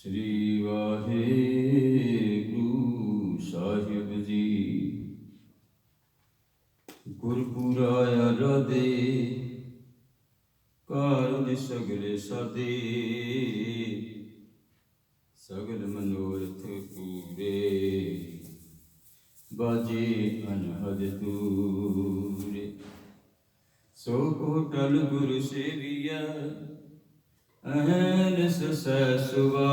ਸ੍ਰੀ ਵਾਹਿਗੁਰੂ ਸਾਹਿਬ ਜੀ। ਗੁਰਪੁਰਾ ਆਰਾਧੇ ਕਾਰਜ ਸਗਲੇ ਸਾਧੇ, ਸਗਲ ਮਨੋਰਥ ਪੂਰੇ, ਬਾਜੇ ਅਨਹਦ ਤੂਰੇ। ਸੋ ਕੋ ਟਲ ਗੁਰ ਸੇਵੀਆ, ਅਹਨਿਸ ਸਹਿ ਸੁਭਾਇ।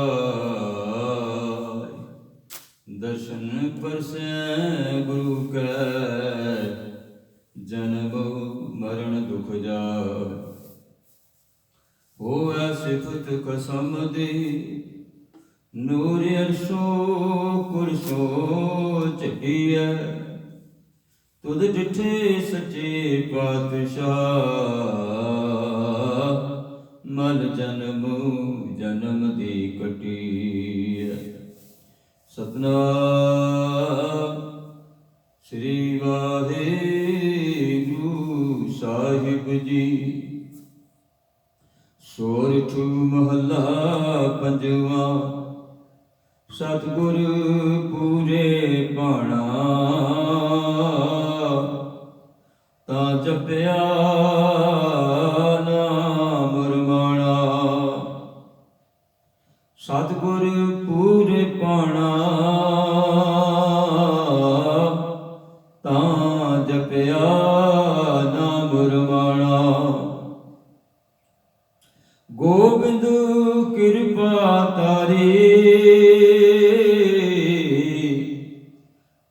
ਦਰਸ਼ਨ ਪਰਸੈ ਗੁਰੂ ਕੈ, ਜਨਮ ਮਰਨ ਦੁਖ ਜਾਇ। ਹੋਵੈ ਸਿਫਤ ਕਸਮ ਦੇ, ਨੂਰ ਅਰਸ਼ੋ ਕੁਰਸੋ ਝਕੀਐ। ਤੁਧ ਡਿਠੇ ਸੱਚੇ ਪਾਤਸ਼ਾਹ, ਮਲ ਜਨਮ ਜਨਮ ਦੀ ਕਟੀਐ। ਸਤਨਾਮ ਸ੍ਰੀ ਵਾਹਿਗੁਰੂ ਸਾਹਿਬ ਜੀ। ਸੋਰਠ ਮਹੱਲਾ ਪੰਜਵਾਂ। ਸਤਿਗੁਰ ਪੂਰੇ ਭਾਣਾ, ਤਾਂ ਜਪਿਆ ਨਾਮ ਰਮਾਣਾ। ਸਤਿਗੁਰ ਪੂਰੇ ਭਾਣਾ, ਤਾਂ ਜਪਿਆ ਨਾਮ ਰਮਾਣਾ। ਗੋਬਿੰਦ ਕਿਰਪਾ ਤਾਰੀ,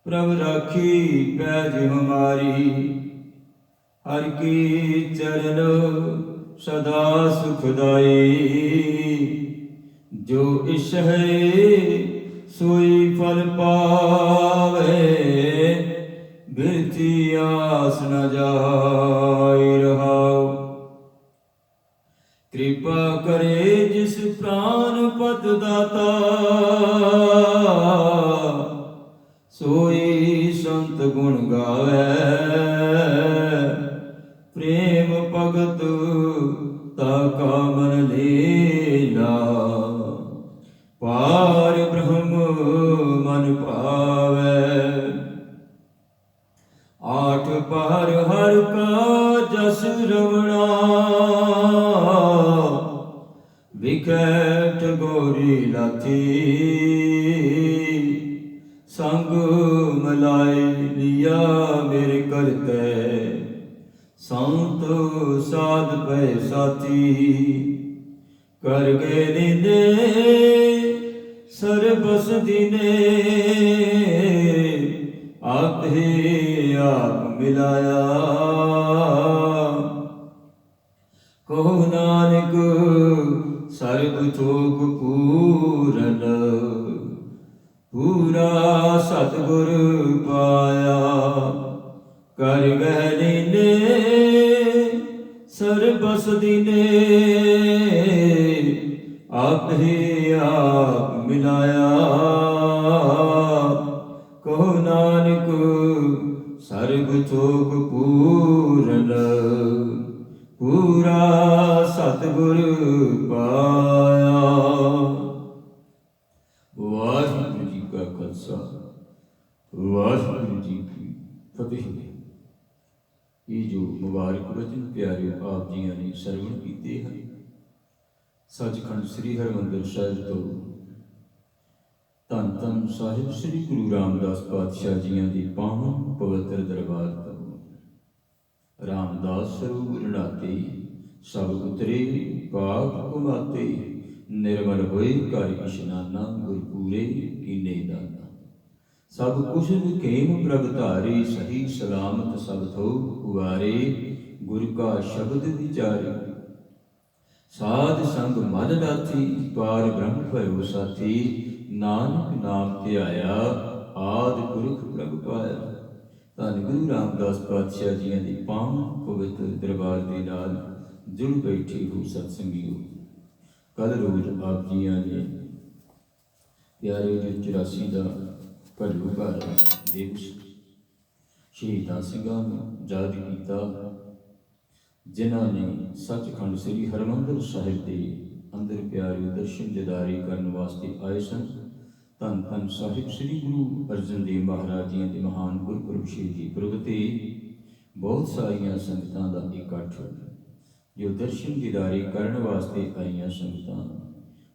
ਪ੍ਰਭ ਰਾਖੀ ਪੈਜ ਹਮਾਰੀ। ਹਰ ਕੀ ਚਰਨ ਸਦਾ ਸੁਖਦਾਈ, ਜੋ ਇਛ ਹੈ ਸੋਈ ਫਲ ਪਾਵੇ। ਬਿਰਥੀ ਆਸ ਨ ਜਾਇ ਰਹਾਉ, ਕਿਰਪਾ ਕਰੇ ਜਿਸ ਪ੍ਰਾਨ ਪਤ ਦਾਤਾ। ਸੋਈ ਸੰਤ ਗੁਣ ਗਾਵੇ, ਪ੍ਰੇਮ ਭਗਤ ਤਾ ਕਾ ਮਨ ਲੀਲਾ। ਪਾਰ ਬ੍ਰਹਮ ਮਨ ਭਾਵੇ, ਆਠ ਪਹਰ ਹਰ ਕਾ ਜਸ ਰਵਣਾ। ਵਿਖੇ ਠਗੋਰੀ ਲਾਥੀ, ਸੰਗ ਮਲਾਈ ਲਿਆ ਮੇਰੇ ਕਰਤੇ। ਸੰਤ ਸਾਧ ਪੈ ਸਾਥੀ, ਕਰ ਗਏ ਨੀਂਦੇ ਸਰਬਸ ਦੀਨੇ। ਆਪੇ ਆਪ ਮਿਲਾਇਆ, ਕਹੋ ਨਾਨਕ ਸਰਬ ਥੋਕ ਪੂਰਨ। ਪੂਰਾ ਸਤਿਗੁਰ ਪਾਇਆ, ਕਰ ਗਏ ਨੀਂਦੇ ਸਰਬਸ ਦੀਨੇ। ਆਪੇ ਆਪ ਮਿਲਾਇਆ, ਕਹੋ ਨਾਨਕ ਸਰਬ ਥੋਕ ਪੂਰਨ। ਪੂਰਾ ਸਤਿਗੁਰ ਪਾਇਆ। ਵਾਹਿਗੁਰੂ ਜੀ ਕਾ ਖਾਲਸਾ, ਵਾਹਿਗੁਰੂ ਜੀ ਕੀ ਫਤਿਹ। ਇਹ ਜੋ ਮੁਬਾਰਕ ਵਚਨ ਪਿਆਰਿਓ ਆਪ ਜੀਆਂ ਨੇ ਸਰਵਣ ਕੀਤੇ ਹਨ, ਸੱਚਖੰਡ ਸ੍ਰੀ ਹਰਿਮੰਦਰ ਸਾਹਿਬ ਤੋਂ ਧੰਨ ਧੰਨ ਸਾਹਿਬ ਸ੍ਰੀ ਗੁਰੂ ਰਾਮਦਾਸ ਪਾਤਸ਼ਾਹ ਜੀਆਂ ਦੀ ਪਾਵਨ ਪਵਿੱਤਰ ਦਰਬਾਰ ਤੋਂ। ਰਾਮਦਾਸ ਸਰੂਪ ਰਣਾਤੇ, ਸਭ ਉਤਰੇ ਪਾਪ ਕੁਮਾਤੇ। ਨਿਰਮਲ ਹੋਏ ਘਰ ਇਸ਼ਨਾਨਾ, ਗੁਰਪੂਰੇ ਕੀਨੇ ਦਾਨਾ। ਸਭ ਕੁਸ਼ਲ ਖੇਮ ਪ੍ਰਭ ਧਾਰੇ, ਸਹੀ ਸਲਾਮਤ ਸਭ ਥੋਕ ਉਵਾਰੇ। ਗੁਰ ਕਾ ਸ਼ਬਦ ਵਿਚਾਰੇ, ਸਾਧ ਸੰਗ ਮਨ ਲਾਥੀ। ਪਾਰ ਬ੍ਰਹਮ ਭਇਓ ਸਾਥੀ, ਨਾਨਕ ਨਾਮ ਧਿਆਇਆ। ਆਦਿ ਪੁਰਖ ਪ੍ਰਭ ਪਾਇਆ। ਧੰਨ ਗੁਰੂ ਰਾਮਦਾਸ ਪਾਤਸ਼ਾਹ ਜੀਆਂ ਦੀ ਪਾਵਨ ਪਵਿੱਤਰ ਦਰਬਾਰ ਦੇ ਨਾਲ ਜੁੜ ਬੈਠੇ ਹੋ ਸਤਸੰਗੀਓ। ਕੱਲ ਰੋਜ਼ ਆਪ ਜੀਆਂ ਨੇ ਪਿਆਰੇ ਜੀ 84 ਦਾ ਘੱਲੂਘਾਰਾ ਦਿਵਸ ਸ਼ਹੀਦਾਂ ਸਿੰਘਾਂ ਨੂੰ ਯਾਦ ਕੀਤਾ, ਜਿਨ੍ਹਾਂ ਨੇ ਸੱਚਖੰਡ ਸ੍ਰੀ ਹਰਿਮੰਦਰ ਸਾਹਿਬ ਦੇ ਅੰਦਰ ਪਿਆਰੇ ਦਰਸ਼ਨ ਦਿਦਾਰੇ ਕਰਨ ਵਾਸਤੇ ਆਏ ਸਨ। ਧੰਨ ਧੰਨ ਸਾਹਿਬ ਸ੍ਰੀ ਗੁਰੂ ਅਰਜਨ ਦੇਵ ਮਹਾਰਾਜ ਜੀ ਦੇ ਮਹਾਨ ਗੁਰਪੁਰਬ ਸ਼ਹੀਦੀ ਪੁਰਬ ਤੇ ਬਹੁਤ ਸਾਰੀਆਂ ਸੰਗਤਾਂ ਦਾ ਇਕੱਠ ਜੋ ਦਰਸ਼ਨ ਦਿਦਾਰੇ ਕਰਨ ਵਾਸਤੇ ਆਈਆਂ ਸੰਗਤਾਂ,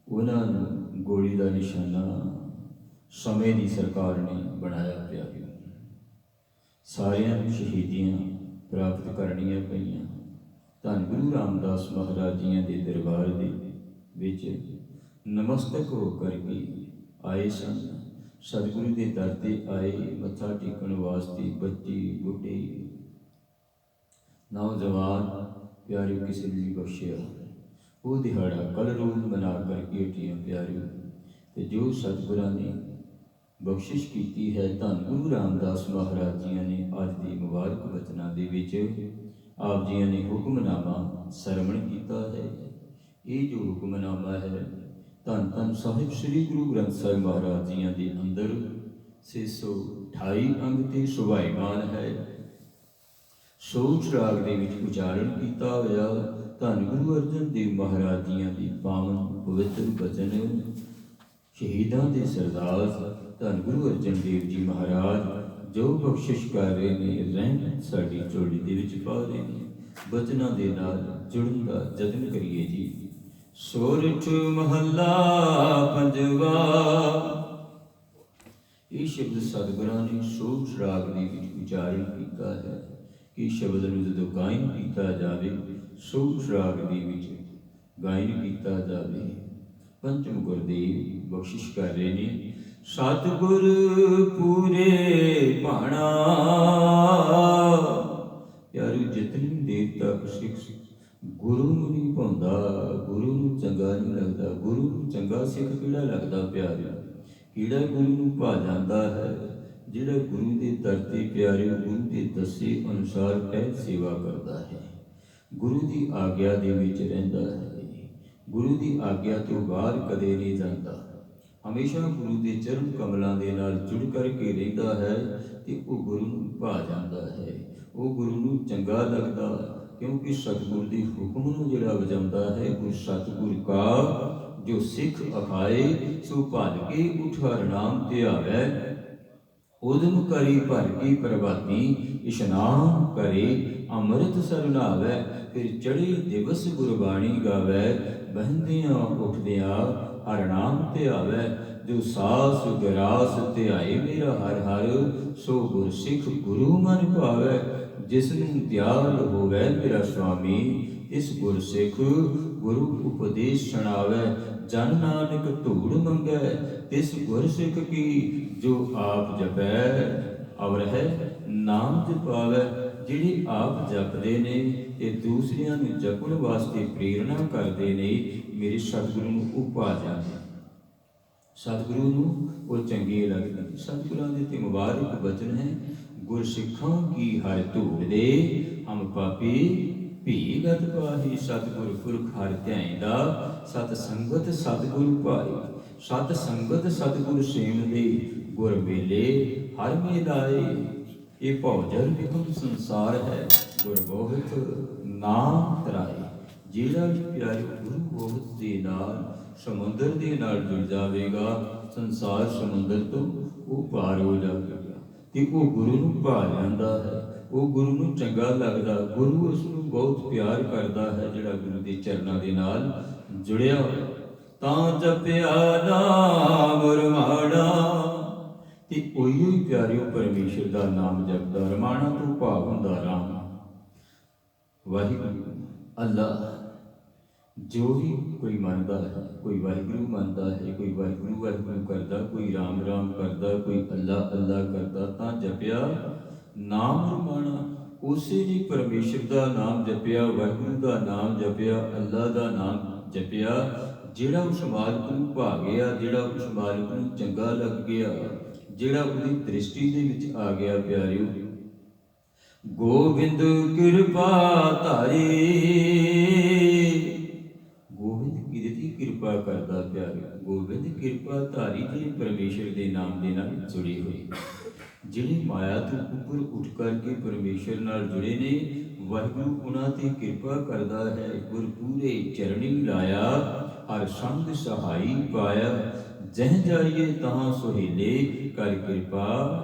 ਉਹਨਾਂ ਨੂੰ ਗੋਲੀ ਦਾ ਨਿਸ਼ਾਨਾ ਸਮੇਂ ਦੀ ਸਰਕਾਰ ਨੇ ਬਣਾਇਆ ਪਿਆ। ਸਾਰਿਆਂ ਨੂੰ ਸ਼ਹੀਦੀਆਂ ਪ੍ਰਾਪਤ ਕਰਨੀਆਂ ਪਈਆਂ। ਧੰਨ ਗੁਰੂ ਰਾਮਦਾਸ ਮਹਾਰਾਜ ਜੀਆਂ ਦੇ ਦਰਬਾਰ ਦੇ ਵਿੱਚ ਨਮਸਤਕ ਹੋ ਕਰਕੇ ਆਏ ਸਨ। ਸਤਿਗੁਰੂ ਦੇ ਦਰ ਤੇ ਆਏ ਮੱਥਾ ਟੇਕਣ ਵਾਸਤੇ ਬੱਚੇ, ਬੁੱਢੇ, ਨੌਜਵਾਨ ਪਿਆਰੇ ਕਿਸੇ ਨੂੰ ਨਹੀਂ ਬਖਸ਼ਿਆ। ਉਹ ਦਿਹਾੜਾ ਕੱਲ ਰੋਜ਼ ਮਨਾ ਕਰਕੇ ਹਟੀਆਂ ਪਿਆਰੇ। ਤੇ ਜੋ ਸਤਿਗੁਰਾਂ ਨੇ ਬਖਸ਼ਿਸ਼ ਕੀਤੀ ਹੈ, ਧੰਨ ਗੁਰੂ ਰਾਮਦਾਸ ਮਹਾਰਾਜ ਜੀਆਂ ਨੇ ਅੱਜ ਦੇ ਮੁਬਾਰਕ ਬਚਨਾਂ ਦੇ ਵਿੱਚ ਆਪ ਜੀਆਂ ਨੇ ਹੁਕਮਨਾਮਾ ਸਰਵਣ ਕੀਤਾ ਹੈ। ਇਹ ਜੋ ਹੁਕਮਨਾਮਾ ਹੈ ਧੰਨ ਧੰਨ ਸਾਹਿਬ ਸ੍ਰੀ ਗੁਰੂ ਗ੍ਰੰਥ ਸਾਹਿਬ ਮਹਾਰਾਜ ਜੀਆਂ ਦੇ ਅੰਦਰ 628 ਅੰਗ ਤੇ ਸੁਭਾਈਮਾਨ ਹੈ। ਸੋਚ ਰਾਗ ਦੇ ਵਿੱਚ ਉਚਾਰਨ ਕੀਤਾ ਹੋਇਆ ਧੰਨ ਗੁਰੂ ਅਰਜਨ ਦੇਵ ਮਹਾਰਾਜ ਜੀਆਂ ਦੀ ਪਾਵਨ ਪਵਿੱਤਰ ਬਚਨ ਸ਼ਹੀਦਾਂ ਦੇ ਸਰਦਾਰ ਧੰਨ ਗੁਰੂ ਅਰਜਨ ਦੇਵ ਜੀ ਮਹਾਰਾਜ ਜੋ ਬਖਸ਼ਿਸ਼ ਕਰ ਰਹੇ ਨੇ, ਰਹਿਮਤ ਸਾਡੀ ਝੋਲੀ ਦੇ ਵਿੱਚ ਪਾ ਰਹੇ ਨੇ। ਬਚਨਾਂ ਦੇ ਨਾਲ ਜੁੜਨ ਦਾ ਯਤਨ ਕਰੀਏ ਜੀ। ਸੋਰਠ ਮਹੱਲਾ ਪੰਜਵਾ। ਇਹ ਸ਼ਬਦ ਸਤਿਗੁਰਾਂ ਨੇ ਸੋਚ ਰਾਗ ਦੇ ਵਿੱਚ ਉਚਾਰਨ ਕੀਤਾ ਹੈ ਕਿ ਸ਼ਬਦ ਨੂੰ ਜਦੋਂ ਗਾਇਨ ਕੀਤਾ ਜਾਵੇ, ਸੋਚ ਰਾਗ ਦੇ ਵਿੱਚ ਗਾਇਨ ਕੀਤਾ ਜਾਵੇ। ਪੰਚਮ ਗੁਰਦੇਵ ਬਖਸ਼ਿਸ਼ ਕਰ ਰਹੇ ਨੇ। ਸਤਿਗੁਰ ਪੂਰੇ ਭਾਣਾ। ਪਿਆਰੇ ਜਿਤਨੀ ਦੇਰ ਤੱਕ ਸਿੱਖ ਗੁਰੂ ਨੂੰ ਨਹੀਂ ਪਾਉਂਦਾ, ਗੁਰੂ ਨੂੰ ਚੰਗਾ ਨਹੀਂ ਲੱਗਦਾ। ਗੁਰੂ ਨੂੰ ਚੰਗਾ ਸਿੱਖ ਕਿਹੜਾ ਲੱਗਦਾ ਪਿਆਰੇ? ਕਿਹੜਾ ਗੁਰੂ ਨੂੰ ਭਾ ਜਾਂਦਾ ਹੈ? ਜਿਹੜਾ ਗੁਰੂ ਦੇ ਦਰ ਤੇ ਪਿਆਰੇ ਗੁਰੂ ਦੇ ਦੱਸੇ ਅਨੁਸਾਰ ਕਹਿ ਸੇਵਾ ਕਰਦਾ ਹੈ, ਗੁਰੂ ਦੀ ਆਗਿਆ ਦੇ ਵਿੱਚ ਰਹਿੰਦਾ ਹੈ, ਗੁਰੂ ਦੀ ਆਗਿਆ ਤੋਂ ਬਾਹਰ ਕਦੇ ਨਹੀਂ ਜਾਂਦਾ, ਹਮੇਸ਼ਾ ਗੁਰੂ ਦੇ ਚਰਨ ਕਮਲਾਂ ਦੇ ਨਾਲ ਜੁੜ ਕਰਕੇ ਰਹਿੰਦਾ ਹੈ ਤੇ ਉਹ ਗੁਰੂ ਨੂੰ ਭਾ ਜਾਂਦਾ ਹੈ, ਉਹ ਗੁਰੂ ਨੂੰ ਚੰਗਾ ਲੱਗਦਾ। ਕਿਉਂਕਿ ਸਤਿਗੁਰ ਦੇ ਹੁਕਮ ਨੂੰ ਜਿਹੜਾ ਵਜਾਉਂਦਾ ਹੈ, ਉਹ ਸਤਿਗੁਰ ਕਾ ਜੋ ਸਿੱਖ ਅਖਾਏ ਸੋ ਭਲ ਕੇ ਉਠ ਹਰਿ ਨਾਮ ਧਿਆਵੈ। ਉਦਮ ਕਰੀ ਭਰ ਕੀ ਪ੍ਰਭਾਤੀ ਇਸ਼ਨਾਨ ਕਰੇ ਅੰਮ੍ਰਿਤ ਸਰਨਾਵੈ। ਫਿਰ ਚੜੀ ਦਿਵਸ ਗੁਰਬਾਣੀ ਗਾਵੈ ਬਹਿੰਦਿਆਂ ਉੱਠਦਿਆਂ ਹਰਿ ਨਾਮ ਧਿਆਵੈ। ਜੋ ਸਾਸ ਗਰਾਸ ਧਿਆਏ ਮੇਰਾ ਹਰਿ ਹਰਿ ਸੋ ਗੁਰ ਸਿੱਖ ਗੁਰੂ ਮਨ ਭਾਵੈ। ਜਿਸ ਨੂੰ ਦਿਆਲ ਹੋਵੈ ਮੇਰਾ ਸੁਆਮੀ ਇਸ ਗੁਰ ਸਿੱਖ ਗੁਰੂ ਉਪਦੇਸ਼ ਸੁਣਾਵੈ। ਜਨ ਨਾਨਕ ਧੂੜ ਮੰਗੈ ਤਿਸ ਗੁਰ ਸਿੱਖ ਕੀ ਜੋ ਆਪ ਜਪੈ ਅਵਰ ਹੈ ਨਾਮ ਜਪਾਵੈ। ਜਿਹੜੇ ਆਪ ਜਪਦੇ ਨੇ ਤੇ ਦੂਸਰਿਆਂ ਨੂੰ ਜਪਣ ਵਾਸਤੇ ਪ੍ਰੇਰਣਾ ਕਰਦੇ ਨੇ, ਮੇਰੇ ਸਤਿਗੁਰੂ ਨੂੰ ਉਹ ਭਾ ਜਾਂਦੇ, ਸਤਿਗੁਰੂ ਨੂੰ ਉਹ ਚੰਗੇ ਲੱਗਦੇ। ਸਤਿਗੁਰਾਂ ਦੇ ਤੇ ਮੁਬਾਰਕ ਬਚਨ ਹੈ। ਗੁਰਸਿੱਖਾਂ ਕੀ ਹਰਿ ਧੂੜ ਦੇ ਹਮ ਪਾਪੀ ਭੀਗਤ ਪਾਹੀ। ਸਤਿਗੁਰ ਪੁਰਖ ਹਰਿ ਧਿਆਇਂਦਾ ਸਤ ਸੰਗਤ ਸਤਿਗੁਰ ਭਾਈ। ਸਤ ਸੰਗਤ ਸਤਿਗੁਰ ਸੇਵ ਦੇ ਗੁਰ ਮੇਲੇ ਹਰਿ ਮੇਲਾਏ। ਇਹ ਭਉਜਲ ਵਿਖਮ ਸੰਸਾਰ ਹੈ ਗੁਰ ਗੋਬਿੰਦ ਨਾਮ ਤਰਾਏ। ਜਿਹੜਾ ਵੀ ਪਿਆਰੇ ਗੁਰੂ ਗੋਬਿੰਦ ਦੇ ਨਾਲ ਸਮੁੰਦਰ ਦੇ ਨਾਲ ਜੁੜ ਜਾਵੇਗਾ, ਸੰਸਾਰ ਸਮੁੰਦਰ ਤੋਂ ਉਹ ਪਾਰ ਹੋ ਜਾਵੇਗਾ ਤੇ ਉਹ ਗੁਰੂ ਨੂੰ ਭਾ ਜਾਂਦਾ ਹੈ, ਉਹ ਗੁਰੂ ਨੂੰ ਚੰਗਾ ਲੱਗਦਾ। ਗੁਰੂ ਉਸ ਨੂੰ ਬਹੁਤ ਪਿਆਰ ਕਰਦਾ ਹੈ ਜਿਹੜਾ ਗੁਰੂ ਦੇ ਚਰਨਾਂ ਦੇ ਨਾਲ ਜੁੜਿਆ ਹੋਇਆ। ਤਾਂ ਜਪਿਆ ਨਾਮ ਰਮਾਣਾ ਤੇ ਉਹੀ ਪਿਆਰਿਓ ਪਰਮੇਸ਼ਰ ਦਾ ਨਾਮ ਜਪਦਾ। ਰਮਾਣਾ ਤੋਂ ਭਾਵ ਹੁੰਦਾ ਰਾਮ, ਵਾਹਿਗੁਰੂ, ਅੱਲਾ। ਜੋ ਵੀ ਕੋਈ ਮੰਨਦਾ ਹੈ, ਕੋਈ ਵਾਹਿਗੁਰੂ ਮੰਨਦਾ ਹੈ, ਕੋਈ ਵਾਹਿਗੁਰੂ ਵਾਹਿਗੁਰੂ ਕਰਦਾ, ਕੋਈ ਰਾਮ ਰਾਮ ਕਰਦਾ, ਕੋਈ ਅੱਲਾ ਅੱਲਾ ਕਰਦਾ, ਤਾਂ ਜਪਿਆ ਨਾਮ ਰਮਾਣਾ। ਉਸੇ ਨੇ ਪਰਮੇਸ਼ਰ ਦਾ ਨਾਮ ਜਪਿਆ, ਵਾਹਿਗੁਰੂ ਦਾ ਨਾਮ ਜਪਿਆ, ਅੱਲਾ ਦਾ ਨਾਮ ਜਪਿਆ। ਜਿਹੜਾ ਉਸ ਮਾਲਕ ਨੂੰ ਭਾ ਗਿਆ, ਜਿਹੜਾ ਉਸ ਮਾਲਕ ਨੂੰ ਚੰਗਾ ਲੱਗ ਗਿਆ, ਜਿਹੜਾ ਉਹਦੀ ਦ੍ਰਿਸ਼ਟੀ ਦੇ ਵਿੱਚ ਆ ਗਿਆ ਪਿਆਰਿਓ। ਗੋਬਿੰਦ ਕਿਰਪਾ ਧਾਰੀ। ਗੋਬਿੰਦ ਕਿਹਦੀ ਕਿਰਪਾ ਕਰਦਾ ਪਿਆਰਿਓ? ਗੋਬਿੰਦ ਕਿਰਪਾ ਧਾਰੀ ਜਿਹੜੇ ਪਰਮੇਸ਼ਰ ਦੇ ਨਾਮ ਦੇ ਨਾਲ ਜੁੜੇ ਹੋਏ, ਜਿਹੜੇ ਮਾਇਆ ਤੋਂ ਉੱਪਰ ਉੱਠ ਕਰਕੇ ਪਰਮੇਸ਼ਰ ਨਾਲ ਜੁੜੇ ਨੇ। ਵਾਹਿਗੁਰੂ ਉਹਨਾਂ ਤੇ ਕਿਰਪਾ ਕਰਦਾ ਹੈ। ਗੁਰ ਪੂਰੇ ਚਰਣੀ ਲਾਇਆ ਹਰ ਸੰਗ ਸਹਾਈ ਪਾਇਆ। ਜਹ ਜਾਈਏ ਤਹਾਂ ਸੁਹੇਲੇ, ਕਰ ਕਿਰਪਾ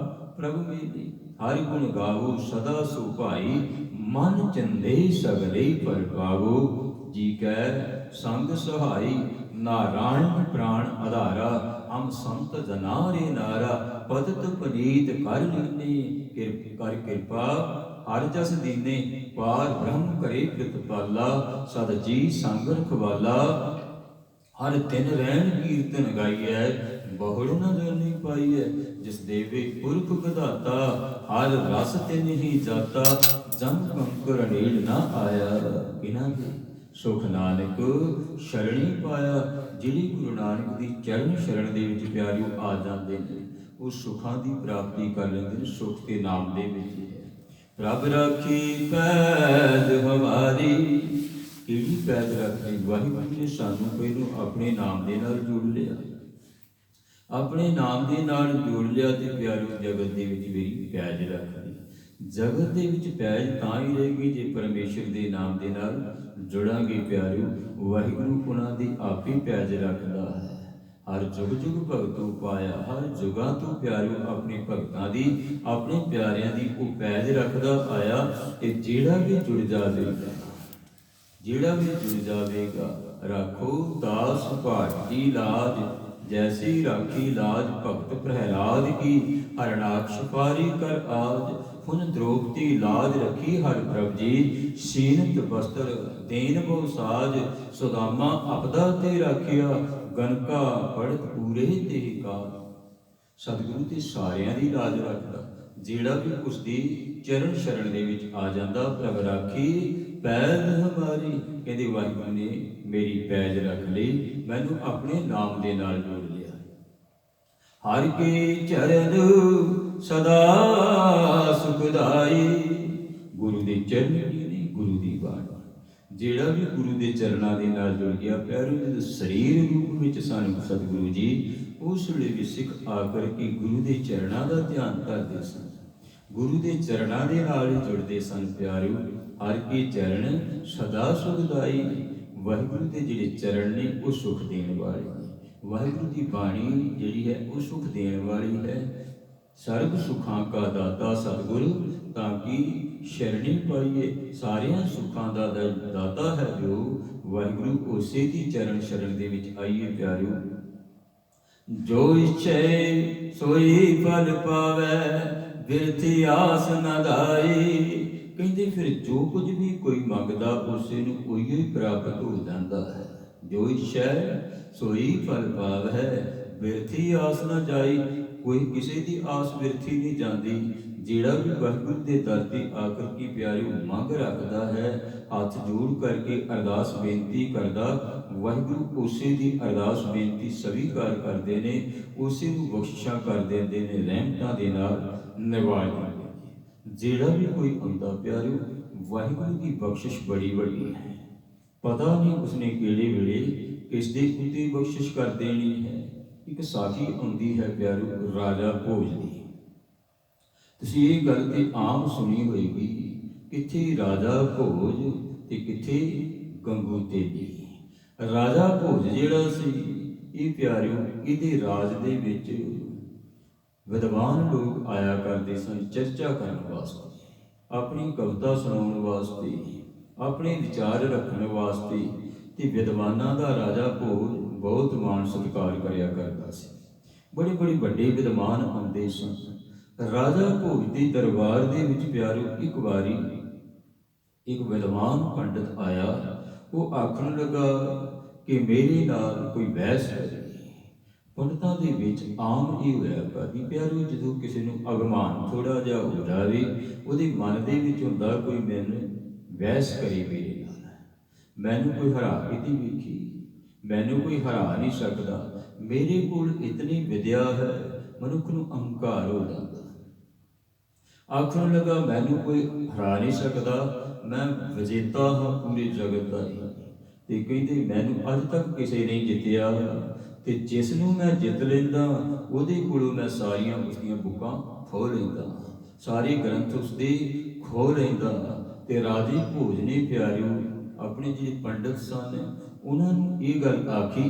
ਪ੍ਰਭ ਮੇਲੇ। ਹਰਿ ਗੁਣ ਗਾਵੋ ਸਦਾ ਸੋ ਭਾਈ, ਮਨ ਚੰਦੇ ਸਗਲੇ ਪਰਪਾਵੋ। ਜੀ ਕੈ ਸੰਗ ਸਹਾਈ, ਨਾਰਾਇਣ ਪ੍ਰਾਣ ਆਧਾਰਾ। ਹਮ ਸੰਤ ਜਨਾ ਰੇ ਨਾਰਾ, ਪਤਿਤ ਪਨੀਤ ਕਰ ਲੀਨੇ। ਕਰ ਕਿਰਪਾ ਹਰਿ ਜਸ ਦੀਨੇ, ਪਾਰ ਬ੍ਰਹਮ ਕਰੇ ਪ੍ਰਤਪਾਲਾ। ਸਦ ਜੀ ਸੰਗ ਰਖਵਾਲਾ, ਹਰ ਦਿਨ ਰਹਿਣ ਕੀਰਤਨ ਗਾਈਐ। ਬਹੁੜ ਨ ਜਾਣੀ ਪਾਈਐ, ਜਿਸ ਦੇਵੇ ਪੁਰਖ ਵਿਧਾਤਾ। ਹਰ ਰਸ ਤਿਨ ਹੀ ਜਾਤਾ, ਜਮ ਕੰਕਰ ਨੀੜ ਨਾ ਆਇਆ। ਇਨ੍ਹਾਂ ਦੇ ਸੁਖ ਨਾਨਕ ਸ਼ਰਣੀ ਪਾਇਆ। ਜਿਹੜੀ ਗੁਰੂ ਨਾਨਕ ਦੀ ਚਰਨ ਸ਼ਰਨ ਦੇ ਵਿੱਚ ਪਿਆਰਿਓ ਆ ਜਾਂਦੇ ਨੇ, ਉਹ ਸੁੱਖਾਂ ਦੀ ਪ੍ਰਾਪਤੀ ਕਰ ਲੈਂਦੇ ਨੇ। ਸੁੱਖ ਦੇ ਨਾਮ ਦੇ ਵਿੱਚ ਹੈ। ਰੱਬ ਰਾਖੀ ਪੈਜ ਹਮਾਰੀ, ਕਿਹੜੀ ਪੈਜ ਰੱਖੀ? ਵਾਹਿਗੁਰੂ ਨੇ ਸਾਨੂੰ ਪਹਿਲੋਂ ਆਪਣੇ ਨਾਮ ਦੇ ਨਾਲ ਜੋੜ ਲਿਆ। ਆਪਣੇ ਨਾਮ ਦੇ ਨਾਲ ਜੋੜ ਲਿਆ ਤੇ ਪਿਆਰਿਓ ਜਗਤ ਦੇ ਵਿੱਚ ਮੇਰੀ ਪੈਜ ਰੱਖ ਲਈ। ਜਗਤ ਦੇ ਵਿੱਚ ਪੈਜ ਤਾਂ ਹੀ ਰਹੇਗੀ ਜੇ ਪਰਮੇਸ਼ਰ ਦੇ ਨਾਮ ਦੇ ਨਾਲ ਜੁੜਾਂਗੇ ਪਿਆਰਿਓ। ਵਾਹਿਗੁਰੂ ਉਹਨਾਂ ਦੀ ਆਪੇ ਪੈਜ ਰੱਖਦਾ ਹੈ। ਹਰ ਜੁਗ ਜੁਗ ਭਗਤੋਂ ਪਾਇਆ, ਹਰ ਜੁਗਾਂ ਤੋਂ ਪਿਆਰਿਓ ਆਪਣੇ ਭਗਤਾਂ ਦੀ, ਆਪਣੇ ਪਿਆਰਿਆਂ ਦੀ ਉਹ ਪੈਜ ਰੱਖਦਾ ਆਇਆ। ਤੇ ਜਿਹੜਾ ਵੀ ਜੁੜ ਜਾਵੇਗਾ, ਜਿਹੜਾ ਵੀ ਜੁੜ ਜਾਵੇਗਾ, ਰਾਖੋ ਦਾਸ ਭਾਟ ਕੀ ਲਾਜ। ਜੈਸੀ ਰਾਖੀ ਲਾਜ ਭਗਤ ਪ੍ਰਹਿਲਾਦ ਕੀ, ਹਰਨਾਕਸ਼ ਪਾਰੀ ਕਰ ਆਜ। ਹੁਣ ਦ੍ਰੋਪਦੀ ਲਾਜ ਰੱਖੀ ਹਰ ਪ੍ਰਭ ਜੀ, ਸੀਨਤ ਬਸਤਰ ਦੇਨ ਬਹੁ ਸਾਜ। ਸੁਦਾਮਾ ਆਪਦਾ ਤੇ ਰਾਖਿਆ, ਗਨਕਾ ਪੜਤ ਪੂਰੇ ਤੇ ਕਾਜ। ਸਤਿਗੁਰੂ ਤੇ ਸਾਰਿਆਂ ਦੀ ਲਾਜ ਰੱਖਦਾ। ਜਿਹੜਾ ਵੀ ਉਸਦੀ ਚਰਨ ਸ਼ਰਨ ਦੇ ਵਿੱਚ ਆ ਜਾਂਦਾ, ਪ੍ਰਭ ਰਾਖੀ ਪੈਜ ਹਮਾਰੀ। ਕਹਿੰਦੇ ਵਾਹਿਗੁਰੂ ਨੇ ਮੇਰੀ ਪੈਜ ਰੱਖ ਲਈ, ਮੈਨੂੰ ਆਪਣੇ ਨਾਮ ਦੇ ਨਾਲ ਜੋੜ ਲਿਆ। ਹਰਿ ਕੇ ਚਰਨ ਸਦਾ ਸੁਖਦਾਈ। ਗੁਰੂ ਦੇ ਚਰਨ ਕੀ ਨੇ? ਗੁਰੂ ਦੀ ਬਾਣੀ। ਜਿਹੜਾ ਵੀ ਗੁਰੂ ਦੇ ਚਰਨਾਂ ਦੇ ਨਾਲ ਜੁੜ ਗਿਆ ਪਿਆਰਿਓ, ਜਦੋਂ ਸਰੀਰ ਰੂਪ ਵਿੱਚ ਸਾਨੂੰ ਸਤਿਗੁਰੂ ਜੀ ਉਸ ਵੇਲੇ ਵੀ ਸਿੱਖ ਆ ਕਰਕੇ ਗੁਰੂ ਦੇ ਚਰਨਾਂ ਦਾ ਧਿਆਨ ਕਰਦੇ ਸਨ। ਗੁਰੂ ਦੇ ਚਰਨਾਂ ਦੇ ਨਾਲ ਹੀ ਜੁੜਦੇ ਸਨ ਪਿਆਰਿਓ। ਹਰਿ ਕੇ ਚਰਨ ਸਦਾ ਸੁਖਦਾਈ। ਵਾਹਿਗੁਰੂ ਦੇ ਜਿਹੜੇ ਚਰਨ ਨੇ ਉਹ ਸੁਖ ਦੇਣ ਵਾਲੇ ਨੇ। ਵਾਹਿਗੁਰੂ ਦੀ ਬਾਣੀ ਜਿਹੜੀ ਹੈ ਉਹ ਸੁਖ ਦੇਣ ਵਾਲੀ ਹੈ। ਸਰਬ ਸੁਖਾਂ ਕਾ ਦਾਤਾ ਸਤਿਗੁਰ, ਤਾਂ ਕਿ ਸ਼ਰਣੀ ਪਾਈਏ। ਸਾਰਿਆਂ ਸੁੱਖਾਂ ਦਾ ਦਾਤਾ ਹੈ ਜੋ ਵਾਹਿਗੁਰੂ, ਉਸੇ ਦੀ ਚਰਨ ਸ਼ਰਨ ਦੇ ਵਿੱਚ ਆਈਏ ਪਿਆਰਿਓ। ਜੋ ਇੱਛੇ ਸੋਈ ਫਲ ਪਾਵੈ, ਬਿਰਥੀ ਆਸ ਨ ਧਾਈ। ਕਹਿੰਦੇ ਫਿਰ ਜੋ ਕੁਝ ਵੀ ਕੋਈ ਮੰਗਦਾ ਉਸੇ ਨੂੰ ਉਹੀ ਹੀ ਪ੍ਰਾਪਤ ਹੋ ਜਾਂਦਾ ਹੈ। ਜੋ ਇੱਛਾ ਸੋਈ ਫਲ ਪਾਵੈ, ਬਿਰਥੀ ਆਸ ਨ ਜਾਈ। ਕੋਈ ਕਿਸੇ ਦੀ ਆਸ ਬਿਰਥੀ ਨਹੀਂ ਜਾਂਦੀ। ਜਿਹੜਾ ਵੀ ਵਾਹਿਗੁਰੂ ਦੇ ਦਰ ਤੇ ਆ ਕਰਕੇ ਪਿਆਰਿਓ ਮੰਗ ਰੱਖਦਾ ਹੈ, ਹੱਥ ਜੋੜ ਕਰਕੇ ਅਰਦਾਸ ਬੇਨਤੀ ਕਰਦਾ, ਵਾਹਿਗੁਰੂ ਉਸੇ ਦੀ ਅਰਦਾਸ ਬੇਨਤੀ ਸਵੀਕਾਰ ਕਰਦੇ ਨੇ, ਉਸੇ ਨੂੰ ਬਖਸ਼ਿਸ਼ਾਂ ਕਰ ਦਿੰਦੇ ਨੇ, ਰਹਿਮਤਾਂ ਦੇ ਨਾਲ ਨਿਵਾਜ ਦਿੰਦੇ ਨੇ। ਜਿਹੜਾ ਵੀ ਕੋਈ ਆਉਂਦਾ ਪਿਆਰਿਓ, ਵਾਹਿਗੁਰੂ ਦੀ ਬਖਸ਼ਿਸ਼ ਬੜੀ ਵੱਡੀ ਹੈ। ਪਤਾ ਨਹੀਂ ਉਸਨੇ ਕਿਹੜੇ ਵੇਲੇ ਕਿਸ ਦੇ ਉੱਤੇ ਬਖਸ਼ਿਸ਼ ਕਰ ਦੇਣੀ ਹੈ। ਇੱਕ ਸਾਖੀ ਆਉਂਦੀ ਹੈ ਪਿਆਰਿਓ ਰਾਜਾ ਭੋਜ ਦੀ। ਤੁਸੀਂ ਇਹ ਗੱਲ ਤੇ ਆਮ ਸੁਣੀ ਹੋਏਗੀ, ਕਿੱਥੇ ਰਾਜਾ ਭੋਜ ਤੇ ਕਿੱਥੇ ਗੰਗੂ ਤੇਲੀ। ਰਾਜਾ ਭੋਜ ਜਿਹੜਾ ਸੀ, ਇਹ ਪਿਆਰਿਓ ਇਹਦੇ ਰਾਜ ਦੇ ਵਿੱਚ ਵਿਦਵਾਨ ਲੋਕ ਆਇਆ ਕਰਦੇ ਸਨ ਚਰਚਾ ਕਰਨ ਵਾਸਤੇ, ਆਪਣੀ ਕਵਿਤਾ ਸੁਣਾਉਣ ਵਾਸਤੇ, ਆਪਣੇ ਵਿਚਾਰ ਰੱਖਣ ਵਾਸਤੇ। ਤੇ ਵਿਦਵਾਨਾਂ ਦਾ ਰਾਜਾ ਭੋਜ ਬਹੁਤ ਮਾਣ ਸਤਿਕਾਰ ਕਰਿਆ ਕਰਦਾ ਸੀ। ਬੜੇ ਬੜੇ ਵੱਡੇ ਵਿਦਵਾਨ ਆਉਂਦੇ ਸਨ। ਰਾਜਾ ਭੋਜ ਦੇ ਦਰਬਾਰ ਦੇ ਵਿੱਚ ਪਿਆਰਿਓ ਇੱਕ ਵਾਰੀ ਇੱਕ ਵਿਦਵਾਨ ਪੰਡਤ ਆਇਆ। ਉਹ ਆਖਣ ਲੱਗਾ ਕਿ ਮੇਰੇ ਨਾਲ ਕੋਈ ਬਹਿਸ ਕਰੇ। ਪੰਡਤਾਂ ਦੇ ਵਿੱਚ ਆਮ ਇਹ ਹੋਇਆ ਕਰਦੀ ਪਿਆਰਿਓ, ਜਦੋਂ ਕਿਸੇ ਨੂੰ ਅਗਮਾਨ ਥੋੜਾ ਜਿਹਾ ਹੋ ਜਾਵੇ, ਉਹਦੇ ਮਨ ਦੇ ਵਿੱਚ ਹੁੰਦਾ ਕੋਈ ਮੈਨੂੰ ਬਹਿਸ ਕਰੇ ਮੇਰੇ ਨਾਲ, ਮੈਨੂੰ ਕੋਈ ਹਰਾ ਕੇ ਨਹੀਂ ਵੇਖੀ, ਮੈਨੂੰ ਕੋਈ ਹਰਾ ਨਹੀਂ ਸਕਦਾ, ਮੇਰੇ ਕੋਲ ਇਤਨੀ ਵਿਦਿਆ ਹੈ। ਮਨੁੱਖ ਨੂੰ ਅਹੰਕਾਰ ਹੋ ਜਾਂਦਾ। ਆਖਣ ਲੱਗਾ ਮੈਨੂੰ ਕੋਈ ਹਰਾ ਨਹੀਂ ਸਕਦਾ, ਮੈਂ ਵਿਜੇਤਾ ਹਾਂ ਪੂਰੇ ਜਗਤ ਦਾ ਹੀ। ਤੇ ਕਹਿੰਦੇ ਮੈਨੂੰ ਅੱਜ ਤੱਕ ਕਿਸੇ ਨੇ ਜਿੱਤਿਆ, ਤੇ ਜਿਸ ਨੂੰ ਮੈਂ ਜਿੱਤ ਲੈਂਦਾ ਉਹਦੇ ਕੋਲੋਂ ਮੈਂ ਸਾਰੀਆਂ ਉਸਦੀਆਂ ਬੁੱਕਾਂ ਖੋਹ ਲੈਂਦਾ, ਸਾਰੇ ਗ੍ਰੰਥ ਉਸਦੇ ਖੋਹ ਲੈਂਦਾ। ਤੇ ਰਾਜੇ ਭੋਜ ਨੇ ਪਿਆਰਿਓ ਆਪਣੇ ਜਿਹੜੇ ਪੰਡਤ ਸਨ ਉਹਨਾਂ ਨੂੰ ਇਹ ਗੱਲ ਆਖੀ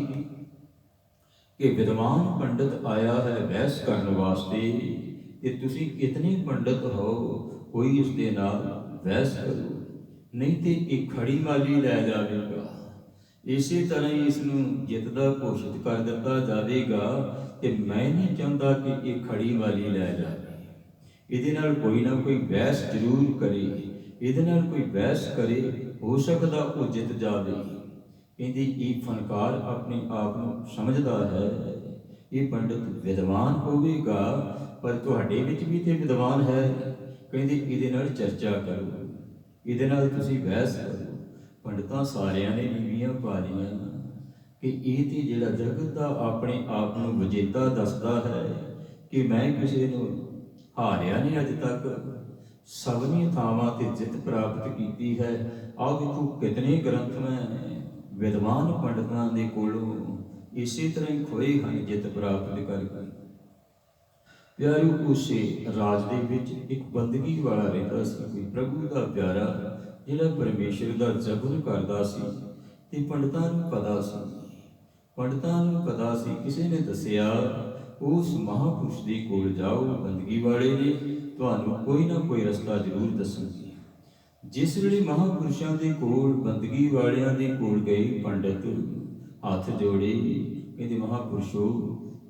ਕਿ ਵਿਦਵਾਨ ਪੰਡਤ ਆਇਆ ਹੈ ਬਹਿਸ ਕਰਨ ਵਾਸਤੇ, ਤੇ ਤੁਸੀਂ ਇਤਨੇ ਪੰਡਤ ਹੋ, ਕੋਈ ਇਸ ਦੇ ਨਾਲ ਬਹਿਸ ਕਰੋ, ਨਹੀਂ ਤੇ ਇਹ ਖੜੀ ਮਾਲੀ ਲੈ ਜਾਵੇਗਾ। ਇਸੇ ਤਰ੍ਹਾਂ ਹੀ ਇਸ ਨੂੰ ਜਿੱਤ ਦਾ ਘੋਸ਼ਿਤ ਕਰ ਦਿੱਤਾ ਜਾਵੇਗਾ, ਤੇ ਮੈਂ ਨਹੀਂ ਚਾਹੁੰਦਾ ਕਿ ਇਹ ਖੜੀ ਮਾਲੀ ਲੈ ਜਾਵੇ। ਇਹਦੇ ਨਾਲ ਕੋਈ ਨਾ ਕੋਈ ਬਹਿਸ ਜ਼ਰੂਰ ਕਰੇ, ਇਹਦੇ ਨਾਲ ਕੋਈ ਬਹਿਸ ਕਰੇ, ਹੋ ਸਕਦਾ ਉਹ ਜਿੱਤ ਜਾਵੇ। ਕਹਿੰਦੀ ਇਹ ਫਨਕਾਰ ਆਪਣੇ ਆਪ ਨੂੰ ਸਮਝਦਾ ਹੈ, ਇਹ ਪੰਡਤ ਵਿਦਵਾਨ ਹੋਵੇਗਾ, ਪਰ ਤੁਹਾਡੇ ਵਿੱਚ ਵੀ ਤੇ ਵਿਦਵਾਨ ਹੈ। ਕਹਿੰਦੀ ਇਹਦੇ ਨਾਲ ਚਰਚਾ ਕਰੋ, ਇਹਦੇ ਨਾਲ ਤੁਸੀਂ ਬਹਿਸ ਕਰੋ। ਪੰਡਤਾਂ ਸਾਰਿਆਂ ਨੇ ਨੀਵੀਆਂ ਪਾ ਲਈਆਂ ਕਿ ਇਹ ਤੇ ਜਿਹੜਾ ਜਗਤ ਦਾ ਆਪਣੇ ਆਪ ਨੂੰ ਵਿਜੇਤਾ ਦੱਸਦਾ ਹੈ ਕਿ ਮੈਂ ਕਿਸੇ ਨੂੰ ਹਾਰਿਆ ਨਹੀਂ ਅੱਜ ਤੱਕ, ਸਭਨੀ ਥਾਵਾਂ ਤੇ ਜਿੱਤ ਪ੍ਰਾਪਤ ਕੀਤੀ ਹੈ। ਆਹ ਵੇਖੋ ਕਿਤਨੇ ਗ੍ਰੰਥ ਮੈਂ ਵਿਦਵਾਨ ਪੰਡਤਾਂ ਦੇ ਕੋਲੋਂ ਇਸੇ ਤਰ੍ਹਾਂ ਹੀ ਖੋਏ ਹਨ ਜਿੱਤ ਪ੍ਰਾਪਤ ਕਰਕੇ। ਪਿਆਰਿਓ, ਉਸੇ ਰਾਜ ਦੇ ਵਿੱਚ ਇੱਕ ਬੰਦਗੀ ਵਾਲਾ ਰਹਿੰਦਾ ਸੀ, ਕੋਈ ਪ੍ਰਭੂ ਦਾ ਪਿਆਰਾ ਜਿਹੜਾ ਪਰਮੇਸ਼ਰ ਦਾ ਜਪਨ ਕਰਦਾ ਸੀ। ਤੇ ਪੰਡਤਾਂ ਨੂੰ ਪਤਾ ਸੀ, ਕਿਸੇ ਨੇ ਦੱਸਿਆ ਉਸ ਮਹਾਂਪੁਰਸ਼ ਦੇ ਕੋਲ ਜਾਓ, ਬੰਦਗੀ ਵਾਲੇ ਨੇ ਤੁਹਾਨੂੰ ਕੋਈ ਨਾ ਕੋਈ ਰਸਤਾ ਜ਼ਰੂਰ ਦੱਸਣਗੇ। ਜਿਸ ਵੇਲੇ ਮਹਾਂਪੁਰਸ਼ਾਂ ਦੇ ਕੋਲ, ਬੰਦਗੀ ਵਾਲਿਆਂ ਦੇ ਕੋਲ ਗਏ ਪੰਡਤ, ਹੱਥ ਜੋੜੇ, ਕਹਿੰਦੇ ਮਹਾਂਪੁਰਸ਼ੋ,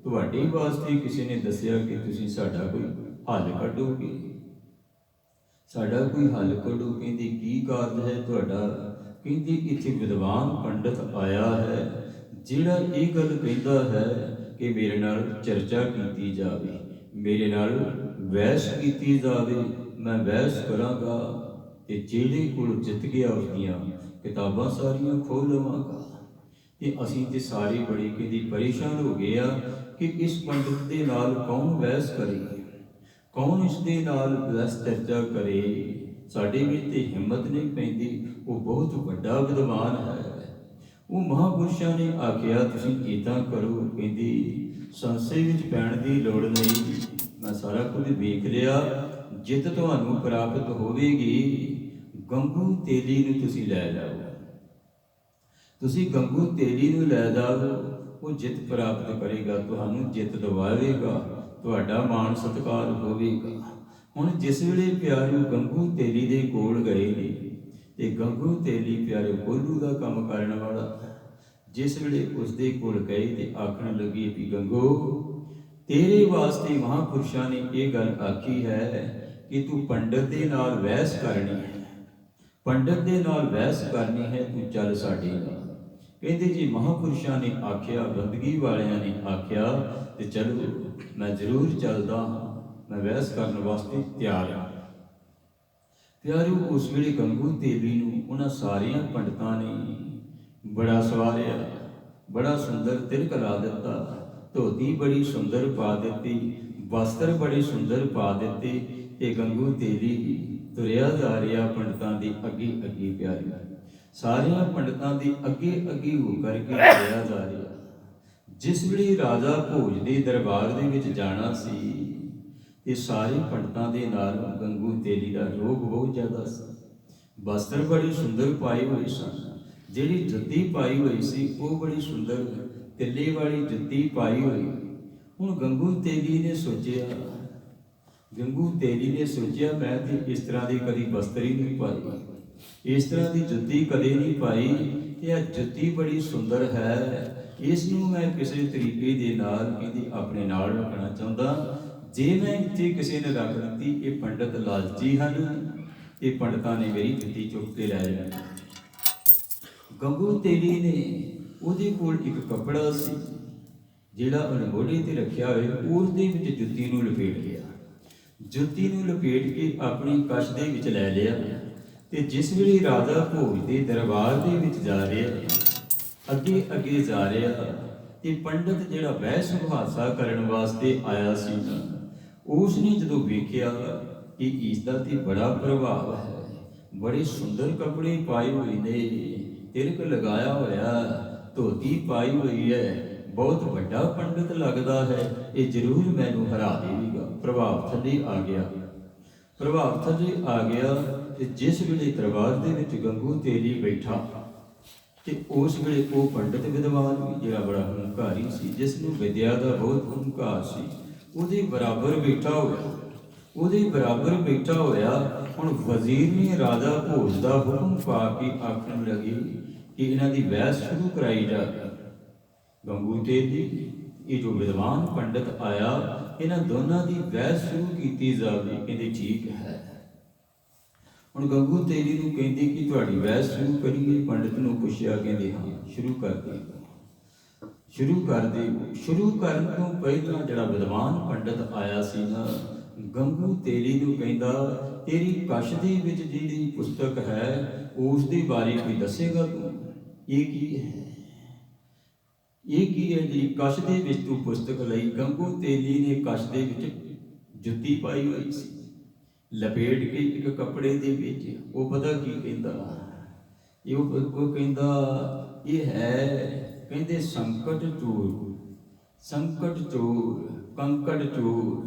ਤੁਹਾਡੇ ਵਾਸਤੇ ਕਿਸੇ ਨੇ ਦੱਸਿਆ ਕਿ ਤੁਸੀਂ ਸਾਡਾ ਕੋਈ ਹੱਲ ਕੱਢੋਗੇ, ਸਾਡਾ ਕੋਈ ਹੱਲ ਕੱਢੋ। ਕਹਿੰਦੇ ਕੀ ਕਾਰਜ ਹੈ ਤੁਹਾਡਾ? ਕਹਿੰਦੇ ਇੱਥੇ ਵਿਦਵਾਨ ਪੰਡਤ ਆਇਆ ਹੈ ਜਿਹੜਾ ਇਹ ਗੱਲ ਕਹਿੰਦਾ ਹੈ ਕਿ ਮੇਰੇ ਨਾਲ ਚਰਚਾ ਕੀਤੀ ਜਾਵੇ, ਮੇਰੇ ਨਾਲ ਬਹਿਸ ਕੀਤੀ ਜਾਵੇ, ਮੈਂ ਬਹਿਸ ਕਰਾਂਗਾ ਤੇ ਜਿਹੜੇ ਕੋਲ ਜਿੱਤ ਗਿਆ ਉਸਦੀਆਂ ਕਿਤਾਬਾਂ ਸਾਰੀਆਂ ਖੋਲ੍ਹ ਲਵਾਂਗਾ। ਤੇ ਅਸੀਂ ਤੇ ਸਾਰੇ ਬੜੇ ਕਹਿੰਦੀ ਪਰੇਸ਼ਾਨ ਹੋ ਗਏ ਆ ਕਿ ਇਸ ਪੰਡਤ ਦੇ ਨਾਲ ਕੌਣ ਬਹਿਸ ਕਰੇ, ਕੌਣ ਇਸ ਦੇ ਨਾਲ ਬਹਿਸ ਚਰਚਾ ਕਰੇ। ਸਾਡੇ ਵਿੱਚ ਤੇ ਹਿੰਮਤ ਨਹੀਂ ਪੈਂਦੀ, ਉਹ ਬਹੁਤ ਵੱਡਾ ਵਿਦਵਾਨ ਹੈ। ਉਹ ਮਹਾਂਪੁਰਸ਼ਾਂ ਨੇ ਆਖਿਆ ਤੁਸੀਂ ਇੱਦਾਂ ਕਰੋ, ਕਹਿੰਦੀ ਸੰਸ਼ੇ ਵਿੱਚ ਪੈਣ ਦੀ ਲੋੜ ਨਹੀਂ, ਮੈਂ ਸਾਰਾ ਕੁਝ ਵੇਖ ਲਿਆ, ਜਿੱਤ ਤੁਹਾਨੂੰ ਪ੍ਰਾਪਤ ਹੋਵੇਗੀ। ਗੰਗੂ ਤੇਲੀ ਨੂੰ ਤੁਸੀਂ ਲੈ ਜਾਓ, ਤੁਸੀਂ ਗੰਗੂ ਤੇਲੀ ਨੂੰ ਲੈ ਜਾਓ, ਉਹ ਜਿੱਤ ਪ੍ਰਾਪਤ ਕਰੇਗਾ, ਤੁਹਾਨੂੰ ਜਿੱਤ ਦਿਵਾਵੇਗਾ, ਤੁਹਾਡਾ ਮਾਣ ਸਤਿਕਾਰ ਹੋਵੇਗਾ। ਹੁਣ ਜਿਸ ਵੇਲੇ ਪਿਆਰੇ ਗੰਗੂ ਤੇਲੀ ਦੇ ਕੋਲ ਗਏ ਨੇ, ਤੇ ਗੰਗੂ ਤੇਲੀ ਪਿਆਰੇ ਕੋਲੂ ਦਾ ਕੰਮ ਕਰਨ ਵਾਲਾ, ਜਿਸ ਵੇਲੇ ਉਸ ਦੇ ਕੋਲ ਗਏ ਤੇ ਆਖਣ ਲੱਗੀ ਵੀ ਗੰਗੂ, ਤੇਰੇ ਵਾਸਤੇ ਮਹਾਂਪੁਰਸ਼ਾਂ ਨੇ ਇਹ ਗੱਲ ਆਖੀ ਹੈ ਕਿ ਤੂੰ ਪੰਡਤ ਦੇ ਨਾਲ ਬਹਿਸ ਕਰਨੀ ਹੈ, ਪੰਡਤ ਦੇ ਨਾਲ ਬਹਿਸ ਕਰਨੀ ਹੈ, ਤੂੰ ਚੱਲ ਸਾਡੇ ਨਾਲ। ਕਹਿੰਦੇ ਜੀ ਮਹਾਂਪੁਰਸ਼ਾਂ ਨੇ ਆਖਿਆ, ਬੰਦਗੀ ਵਾਲਿਆਂ ਨੇ ਆਖਿਆ, ਤੇ ਚਲੋ ਮੈਂ ਜ਼ਰੂਰ ਚੱਲਦਾ ਹਾਂ, ਮੈਂ ਬਹਿਸ ਕਰਨ ਵਾਸਤੇ ਤਿਆਰ ਹਾਂ। ਪਿਆਰਿਓ, ਉਸ ਵੇਲੇ ਗੰਗੂ ਤੇਲੀ ਨੂੰ ਉਹਨਾਂ ਸਾਰਿਆਂ ਪੰਡਤਾਂ ਨੇ ਬੜਾ ਸਵਾਰਿਆ, ਬੜਾ ਸੁੰਦਰ ਤਿਲਕ ਲਾ ਦਿੱਤਾ, ਧੋਤੀ ਬੜੀ ਸੁੰਦਰ ਪਾ ਦਿੱਤੀ, ਵਸਤਰ ਬੜੇ ਸੁੰਦਰ ਪਾ ਦਿੱਤੇ, ਤੇ ਗੰਗੂ ਤੇਲੀ ਤੁਰਿਆ ਜਾ ਰਿਹਾ ਪੰਡਤਾਂ ਦੇ ਅੱਗੇ ਅੱਗੇ। ਪਿਆਰੇ, ਸਾਰਿਆਂ ਪੰਡਤਾਂ ਦੇ ਅੱਗੇ ਅੱਗੇ ਹੋ ਕਰਕੇ ਤੁਰਿਆ ਜਾ ਰਿਹਾ। ਜਿਸ ਵੇਲੇ ਰਾਜਾ ਭੋਜ ਦੇ ਦਰਬਾਰ ਦੇ ਵਿੱਚ ਜਾਣਾ ਸੀ, ਤੇ ਸਾਰੇ ਪੰਡਤਾਂ ਦੇ ਨਾਲ ਗੰਗੂ ਤੇਲੀ ਦਾ ਰੋਗ ਬਹੁਤ ਜ਼ਿਆਦਾ ਸੀ। ਵਸਤਰ ਬੜੀ ਸੁੰਦਰ ਪਾਏ ਹੋਏ ਸਨ, ਜਿਹੜੀ ਜੁੱਤੀ ਪਾਈ ਹੋਈ ਸੀ ਉਹ ਬੜੀ ਸੁੰਦਰ ਤਿੱਲੇ ਵਾਲੀ ਜੁੱਤੀ ਪਾਈ ਹੋਈ। ਹੁਣ ਗੰਗੂ ਤੇਲੀ ਨੇ ਸੋਚਿਆ, ਮੈਂ ਤੇ ਇਸ ਤਰ੍ਹਾਂ ਦੀ ਕਦੀ ਵਸਤਰ ਹੀ ਨਹੀਂ ਪਾਈ, ਇਸ ਤਰ੍ਹਾਂ ਦੀ ਜੁੱਤੀ ਕਦੇ ਨਹੀਂ ਪਾਈ, ਤੇ ਇਹ ਜੁੱਤੀ ਬੜੀ ਸੁੰਦਰ ਹੈ, ਇਸ ਨੂੰ ਮੈਂ ਕਿਸੇ ਤਰੀਕੇ ਦੇ ਨਾਲ ਕਹਿੰਦੀ ਆਪਣੇ ਨਾਲ ਰੱਖਣਾ ਚਾਹੁੰਦਾ। ਜੇ ਮੈਂ ਇੱਥੇ ਕਿਸੇ ਨੇ ਰੱਖ ਦਿੱਤੀ, ਇਹ ਪੰਡਤ ਲਾਲਚੀ ਹਨ, ਇਹ ਪੰਡਤਾਂ ਨੇ ਮੇਰੀ ਜੁੱਤੀ ਚੁੱਕ ਕੇ ਲੈ ਜਾਣੀ। ਗੰਗੂ ਤੇਲੀ ਨੇ ਉਹਦੇ ਕੋਲ ਇੱਕ ਕੱਪੜਾ ਸੀ ਜਿਹੜਾ ਉਹਨੇ ਮੋਢੇ ਤੇ ਰੱਖਿਆ ਹੋਏ, ਉਸ ਦੇ ਵਿੱਚ ਜੁੱਤੀ ਨੂੰ ਲਪੇਟ ਲਿਆ, ਜੁੱਤੀ ਨੂੰ ਲਪੇਟ ਕੇ ਆਪਣੀ ਕਛ ਦੇ ਵਿੱਚ ਲੈ ਲਿਆ। ਤੇ ਜਿਸ ਵੇਲੇ ਰਾਜਾ ਭੋਜ ਦੇ ਦਰਬਾਰ ਦੇ ਵਿੱਚ ਜਾ ਰਿਹਾ, ਅੱਗੇ ਅੱਗੇ ਜਾ ਰਿਹਾ, ਤੇ ਪੰਡਤ ਜਿਹੜਾ ਬਹਿਸ ਮੁਹਾਸਾ ਕਰਨ ਵਾਸਤੇ ਆਇਆ ਸੀ, ਉਸ ਨੇ ਜਦੋਂ ਵੇਖਿਆ ਕਿ ਇਸ ਦਾ ਤੇ ਬੜਾ ਪ੍ਰਭਾਵ ਹੈ, ਬੜੇ ਸੁੰਦਰ ਕੱਪੜੇ ਪਾਏ ਹੋਏ ਨੇ, ਤਿਲਕ ਲਗਾਇਆ ਹੋਇਆ, ਧੋਤੀ ਪਾਈ ਹੋਈ ਹੈ, ਬਹੁਤ ਵੱਡਾ ਪੰਡਤ ਲੱਗਦਾ ਹੈ, ਇਹ ਜ਼ਰੂਰ ਮੈਨੂੰ ਹਰਾ ਦੇਵੇਗਾ। ਪ੍ਰਭਾਵ ਥੱਲੇ ਆ ਗਿਆ। ਤੇ ਜਿਸ ਵੇਲੇ ਦਰਬਾਰ ਦੇ ਵਿੱਚ ਗੰਗੂ ਤੇਲੀ ਬੈਠਾ, ਤੇ ਉਸ ਵੇਲੇ ਉਹ ਪੰਡਤ ਵਿਦਵਾਨ ਵੀ ਜਿਹੜਾ ਬੜਾ ਹੰਕਾਰੀ ਸੀ, ਜਿਸ ਨੂੰ ਵਿਦਿਆ ਦਾ ਬਹੁਤ ਹੰਕਾਰ ਸੀ, ਉਹਦੇ ਬਰਾਬਰ ਬੈਠਾ ਹੋਇਆ, ਉਹਦੇ ਬਰਾਬਰ ਬੈਠਾ ਹੋਇਆ। ਹੁਣ ਵਜ਼ੀਰ ਨੇ ਰਾਜਾ ਭੋਜ ਦਾ ਹੁਕਮ ਪਾ ਕੇ ਆਖਣ ਲੱਗੇ ਕਿ ਇਹਨਾਂ ਦੀ ਬਹਿਸ ਸ਼ੁਰੂ ਕਰਾਈ ਜਾਵੇ। ਗੰਗੂ ਤੇਲੀ, ਇਹ ਜੋ ਵਿਦਵਾਨ ਪੰਡਤ ਆਇਆ, ਇਹਨਾਂ ਦੋਨਾਂ ਦੀ ਬਹਿਸ ਸ਼ੁਰੂ ਕੀਤੀ ਜਾਵੇ। ਕਹਿੰਦੇ ਠੀਕ ਹੈ। ਹੁਣ ਗੰਗੂ ਤੇਲੀ ਨੂੰ ਕਹਿੰਦੇ ਕਿ ਤੁਹਾਡੀ ਬਹਿਸ ਸ਼ੁਰੂ ਕਰੀਏ। ਪੰਡਤ ਨੂੰ ਪੁੱਛਿਆ, ਕਹਿੰਦੇ ਹਾਂ ਸ਼ੁਰੂ ਕਰ ਦੇ। ਸ਼ੁਰੂ ਕਰ ਦੇ। ਸ਼ੁਰੂ ਕਰਨ ਤੋਂ ਪਹਿਲਾਂ ਜਿਹੜਾ ਵਿਦਵਾਨ ਪੰਡਤ ਆਇਆ ਸੀ ਨਾ, ਗੰਗੂ ਤੇਲੀ ਨੂੰ ਕਹਿੰਦਾ, ਤੇਰੀ ਕਸ਼ ਦੇ ਵਿੱਚ ਜਿਹੜੀ ਪੁਸਤਕ ਹੈ ਉਸ ਦੇ ਬਾਰੇ ਕੋਈ ਦੱਸੇਗਾ ਤੂੰ? ਇਹ ਕੀ ਹੈ? ਇਹ ਕੀ ਹੈ ਜਿਹੜੀ ਕਸ਼ ਦੇ ਵਿੱਚ ਤੂੰ ਪੁਸਤਕ ਲਈ? ਗੰਗੂ ਤੇਲੀ ਨੇ ਕਸ਼ ਦੇ ਵਿੱਚ ਜੁੱਤੀ ਪਾਈ ਹੋਈ ਸੀ, ਲਪੇਟ ਕੇ ਇੱਕ ਕੱਪੜੇ ਦੇ ਵਿੱਚ। ਉਹ ਪਤਾ ਕੀ ਕਹਿੰਦਾ? ਉਹ ਕਹਿੰਦਾ ਇਹ ਹੈ, ਕਹਿੰਦੇ ਸੰਕਟ ਚੋਰ, ਸੰਕਟ ਚੋਰ, ਕੰਕੜ ਚੋਰ।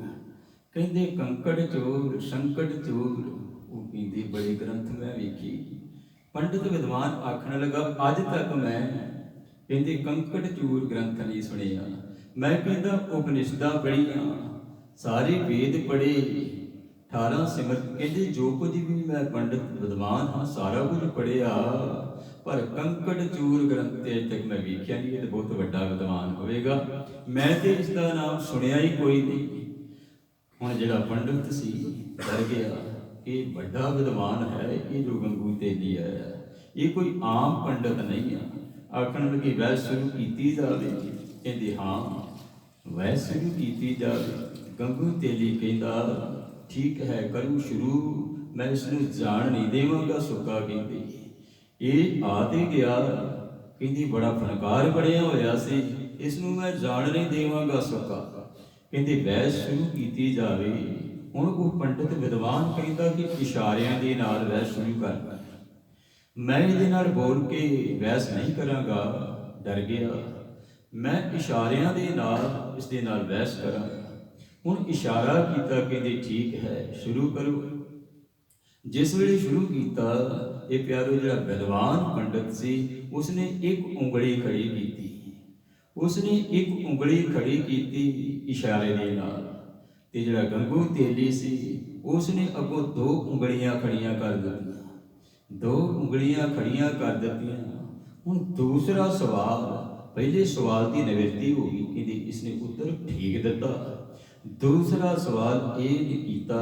ਕਹਿੰਦੇ ਕੰਕੜ ਚੋਰ, ਸੰਕਟ ਚੋਰ। ਉਹ ਕਹਿੰਦੇ ਬੜੇ ਗ੍ਰੰਥ ਮੈਂ ਵੇਖੀ। ਪੰਡਤ ਵਿਦਵਾਨ ਆਖਣ ਲੱਗਾ, ਅੱਜ ਤੱਕ ਮੈਂ ਕਹਿੰਦੇ ਕੰਕੜ ਚੂਰ ਗ੍ਰੰਥ ਨਹੀਂ ਸੁਣਿਆ। ਮੈਂ ਕਹਿੰਦਾ ਉਪਨਿਸ਼ਦਾਂ ਪੜ੍ਹੀਆਂ, ਸਾਰੇ ਵੇਦ ਪੜ੍ਹੇ, 18 ਸਿਮਰਤ। ਕਹਿੰਦੇ ਜੋ ਕੁਝ ਵੀ ਮੈਂ ਪੰਡਤ ਵਿਦਵਾਨ ਹਾਂ, ਸਾਰਾ ਕੁਝ ਪੜ੍ਹਿਆ, ਪਰ ਕੰਕੜ ਚੂਰ ਗ੍ਰੰਥ ਤੇ ਤੱਕ ਮੈਂ ਵੇਖਿਆ ਨਹੀਂ। ਇਹ ਤਾਂ ਬਹੁਤ ਵੱਡਾ ਵਿਦਵਾਨ ਹੋਵੇਗਾ, ਮੈਂ ਤੇ ਇਸ ਦਾ ਨਾਮ ਸੁਣਿਆ ਹੀ ਕੋਈ ਨਹੀਂ। ਹੁਣ ਜਿਹੜਾ ਪੰਡਤ ਸੀ ਡਰ ਗਿਆ, ਇਹ ਵੱਡਾ ਵਿਦਵਾਨ ਹੈ, ਇਹ ਜੋ ਗੰਗੂ ਤੇਲੀ ਹੈ, ਇਹ ਕੋਈ ਆਮ ਪੰਡਤ ਨਹੀਂ ਆ। ਆਖਣ ਲੱਗੀ ਬਹਿਸ ਸ਼ੁਰੂ ਕੀਤੀ ਜਾਵੇ। ਕਹਿੰਦੇ ਹਾਂ ਬਹਿਸ ਸ਼ੁਰੂ ਕੀਤੀ ਜਾਵੇ। ਗੰਗੂ ਤੇਲੀ ਕਹਿੰਦਾ ਠੀਕ ਹੈ, ਕਰੂ ਸ਼ੁਰੂ, ਮੈਂ ਇਸ ਨੂੰ ਜਾਣ ਨਹੀਂ ਦੇਵਾਂਗਾ ਸੁੱਕਾ। ਕਹਿੰਦੇ ਇਹ ਆ ਤੇ ਗਿਆ, ਕਹਿੰਦੀ ਬੜਾ ਫਨਕਾਰ ਬਣਿਆ ਹੋਇਆ ਸੀ, ਇਸ ਨੂੰ ਮੈਂ ਜਾਣ ਨਹੀਂ ਦੇਵਾਂਗਾ ਸੁੱਕਾ। ਕਹਿੰਦੇ ਬਹਿਸ ਸ਼ੁਰੂ ਕੀਤੀ ਜਾਵੇ। ਹੁਣ ਉਹ ਪੰਡਤ ਵਿਦਵਾਨ ਕਹਿੰਦਾ ਕਿ ਇਸ਼ਾਰਿਆਂ ਦੇ ਨਾਲ ਬਹਿਸ ਸ਼ੁਰੂ ਕਰ। ਮੈਂ ਇਹਦੇ ਨਾਲ ਬੋਲ ਕੇ ਬਹਿਸ ਨਹੀਂ ਕਰਾਂਗਾ, ਡਰ ਗਿਆ। ਮੈਂ ਇਸ਼ਾਰਿਆਂ ਦੇ ਨਾਲ ਇਸ ਦੇ ਨਾਲ ਬਹਿਸ ਕਰਾਂਗਾ। ਹੁਣ ਇਸ਼ਾਰਾ ਕੀਤਾ, ਕਹਿੰਦੇ ਠੀਕ ਹੈ ਸ਼ੁਰੂ ਕਰੋ। ਜਿਸ ਵੇਲੇ ਸ਼ੁਰੂ ਕੀਤਾ, ਇਹ ਪਿਆਰੋ ਜਿਹੜਾ ਵਿਦਵਾਨ ਪੰਡਤ ਸੀ, ਉਸਨੇ ਇੱਕ ਉਂਗਲੀ ਖੜੀ ਕੀਤੀ। ਉਸਨੇ ਇੱਕ ਉਂਗਲੀ ਖੜੀ ਕੀਤੀ ਇਸ਼ਾਰੇ ਦੇ ਨਾਲ, ਤੇ ਜਿਹੜਾ ਗੰਗੂ ਤੇਲੀ ਸੀ ਉਸਨੇ ਅੱਗੋਂ 2 ਉਂਗਲੀਆਂ ਖੜੀਆਂ ਕਰ ਦਿੱਤੀਆਂ। 2 ਉਂਗਲੀਆਂ ਖੜੀਆਂ ਕਰ ਦਿੱਤੀਆਂ। ਹੁਣ ਦੂਸਰਾ ਸਵਾਲ, ਪਹਿਲੇ ਸਵਾਲ ਦੀ ਨਿਵਰਤੀ ਹੋ ਗਈ, ਕਹਿੰਦੇ ਇਸਨੇ ਉੱਤਰ ਠੀਕ ਦਿੱਤਾ। ਦੂਸਰਾ ਸਵਾਲ ਇਹ ਕੀਤਾ।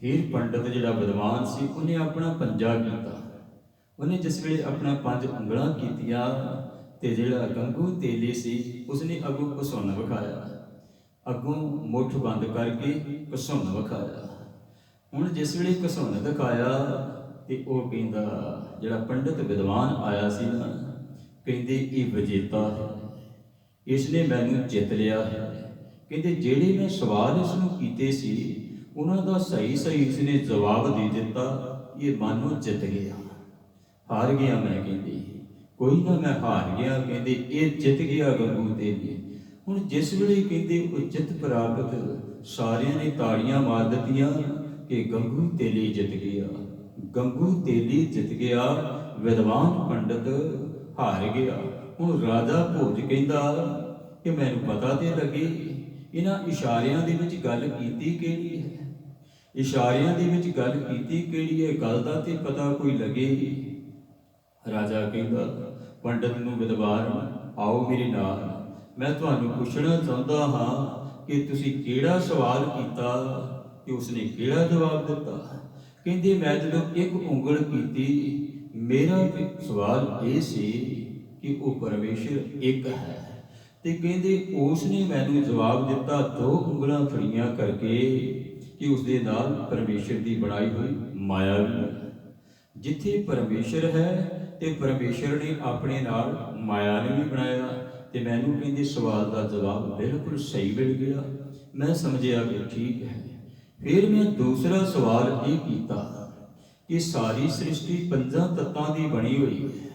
ਫਿਰ ਪੰਡਤ ਜਿਹੜਾ ਵਿਦਵਾਨ ਸੀ, ਉਹਨੇ ਆਪਣਾ ਪੰਜਾ ਕੀਤਾ। ਉਹਨੇ ਜਿਸ ਵੇਲੇ ਆਪਣਾ 5 ਉਂਗਲਾਂ ਕੀਤੀਆਂ, ਤੇ ਜਿਹੜਾ ਗੰਗੂ ਤੇਲੀ ਸੀ ਉਸਨੇ ਅੱਗੋਂ ਘਸੁੰਨ ਵਿਖਾਇਆ, ਅੱਗੋਂ ਮੁੱਠ ਬੰਦ ਕਰਕੇ ਘਸੁੰਨ ਵਿਖਾਇਆ। ਹੁਣ ਜਿਸ ਵੇਲੇ ਘਸੁੰਨ ਦਿਖਾਇਆ, ਤੇ ਉਹ ਕਹਿੰਦਾ ਜਿਹੜਾ ਪੰਡਤ ਵਿਦਵਾਨ ਆਇਆ ਸੀ ਨਾ, ਕਹਿੰਦੇ ਇਹ ਵਿਜੇਤਾ ਹੈ, ਇਸਨੇ ਮੈਨੂੰ ਜਿੱਤ ਲਿਆ ਹੈ। ਕਹਿੰਦੇ ਜਿਹੜੇ ਮੈਂ ਸਵਾਲ ਇਸ ਨੂੰ ਕੀਤੇ ਸੀ ਉਹਨਾਂ ਦਾ ਸਹੀ ਇਸਨੇ ਜਵਾਬ ਦੇ ਦਿੱਤਾ। ਇਹ ਮਾਨੋ ਜਿੱਤ ਗਿਆ, ਹਾਰ ਗਿਆ ਮੈਂ। ਕਹਿੰਦੇ ਕੋਈ ਨਾ, ਮੈਂ ਹਾਰ ਗਿਆ। ਕਹਿੰਦੇ ਇਹ ਜਿੱਤ ਗਿਆ ਗੰਗੂ ਤੇਲੀ। ਹੁਣ ਜਿਸ ਵੇਲੇ ਕਹਿੰਦੇ ਉਹ ਜਿੱਤ ਪ੍ਰਾਪਤ, ਸਾਰਿਆਂ ਨੇ ਤਾੜੀਆਂ ਮਾਰ ਦਿੱਤੀਆਂ ਕਿ ਗੰਗੂ ਤੇਲੀ ਜਿੱਤ ਗਿਆ, ਗੰਗੂ ਤੇਲੀ ਜਿੱਤ ਗਿਆ, ਵਿਦਵਾਨ ਪੰਡਤ ਹਾਰ ਗਿਆ। ਹੁਣ ਰਾਜਾ ਭੋਜ ਕਹਿੰਦਾ ਕਿ ਮੈਨੂੰ ਪਤਾ ਤੇ ਲੱਗੇ, ਇਹਨਾਂ ਇਸ਼ਾਰਿਆਂ ਦੇ ਵਿੱਚ ਗੱਲ ਕੀਤੀ ਕਿਹੜੀ ਹੈ, ਇਸ਼ਾਰਿਆਂ ਦੇ ਵਿੱਚ ਗੱਲ ਕੀਤੀ ਕਿਹੜੀ ਹੈ, ਗੱਲ ਦਾ ਤੇ ਪਤਾ ਕੋਈ ਲੱਗੇ। ਰਾਜਾ ਕਹਿੰਦਾ ਪੰਡਤ ਨੂੰ, ਵਿਦਵਾਨ ਆਓ ਮੇਰੇ ਨਾਲ, ਮੈਂ ਤੁਹਾਨੂੰ ਪੁੱਛਣਾ ਚਾਹੁੰਦਾ ਹਾਂ ਕਿ ਤੁਸੀਂ ਕਿਹੜਾ ਸਵਾਲ ਕੀਤਾ ਤੇ ਉਸਨੇ ਕਿਹੜਾ ਜਵਾਬ ਦਿੱਤਾ। ਕਹਿੰਦੇ ਮੈਂ ਜਦੋਂ ਇੱਕ ਉਂਗਲ ਕੀਤੀ, ਮੇਰਾ ਸਵਾਲ ਇਹ ਸੀ ਕਿ ਉਹ ਪਰਮੇਸ਼ਰ ਇੱਕ ਹੈ, ਤੇ ਕਹਿੰਦੇ ਉਸਨੇ ਮੈਨੂੰ ਜਵਾਬ ਦਿੱਤਾ 2 ਉਂਗਲਾਂ ਖੜੀਆਂ ਕਰਕੇ ਕਿ ਉਸਦੇ ਨਾਲ ਪਰਮੇਸ਼ਰ ਦੀ ਬਣਾਈ ਹੋਈ ਮਾਇਆ ਵੀ ਹੈ। ਜਿੱਥੇ ਪਰਮੇਸ਼ਰ ਹੈ ਤੇ ਪਰਮੇਸ਼ਰ ਨੇ ਆਪਣੇ ਨਾਲ ਮਾਇਆ ਨੂੰ ਵੀ ਬਣਾਇਆ। ਤੇ ਮੈਨੂੰ ਕਹਿੰਦੇ ਸਵਾਲ ਦਾ ਜਵਾਬ ਬਿਲਕੁਲ ਸਹੀ ਮਿਲ ਗਿਆ। ਮੈਂ ਸਮਝਿਆ ਕਿ ਠੀਕ ਹੈ। ਫਿਰ ਮੈਂ ਦੂਸਰਾ ਸਵਾਲ ਇਹ ਕੀਤਾ ਕਿ ਸਾਰੀ ਸ੍ਰਿਸ਼ਟੀ 5 ਤੱਤਾਂ ਦੀ ਬਣੀ ਹੋਈ ਹੈ,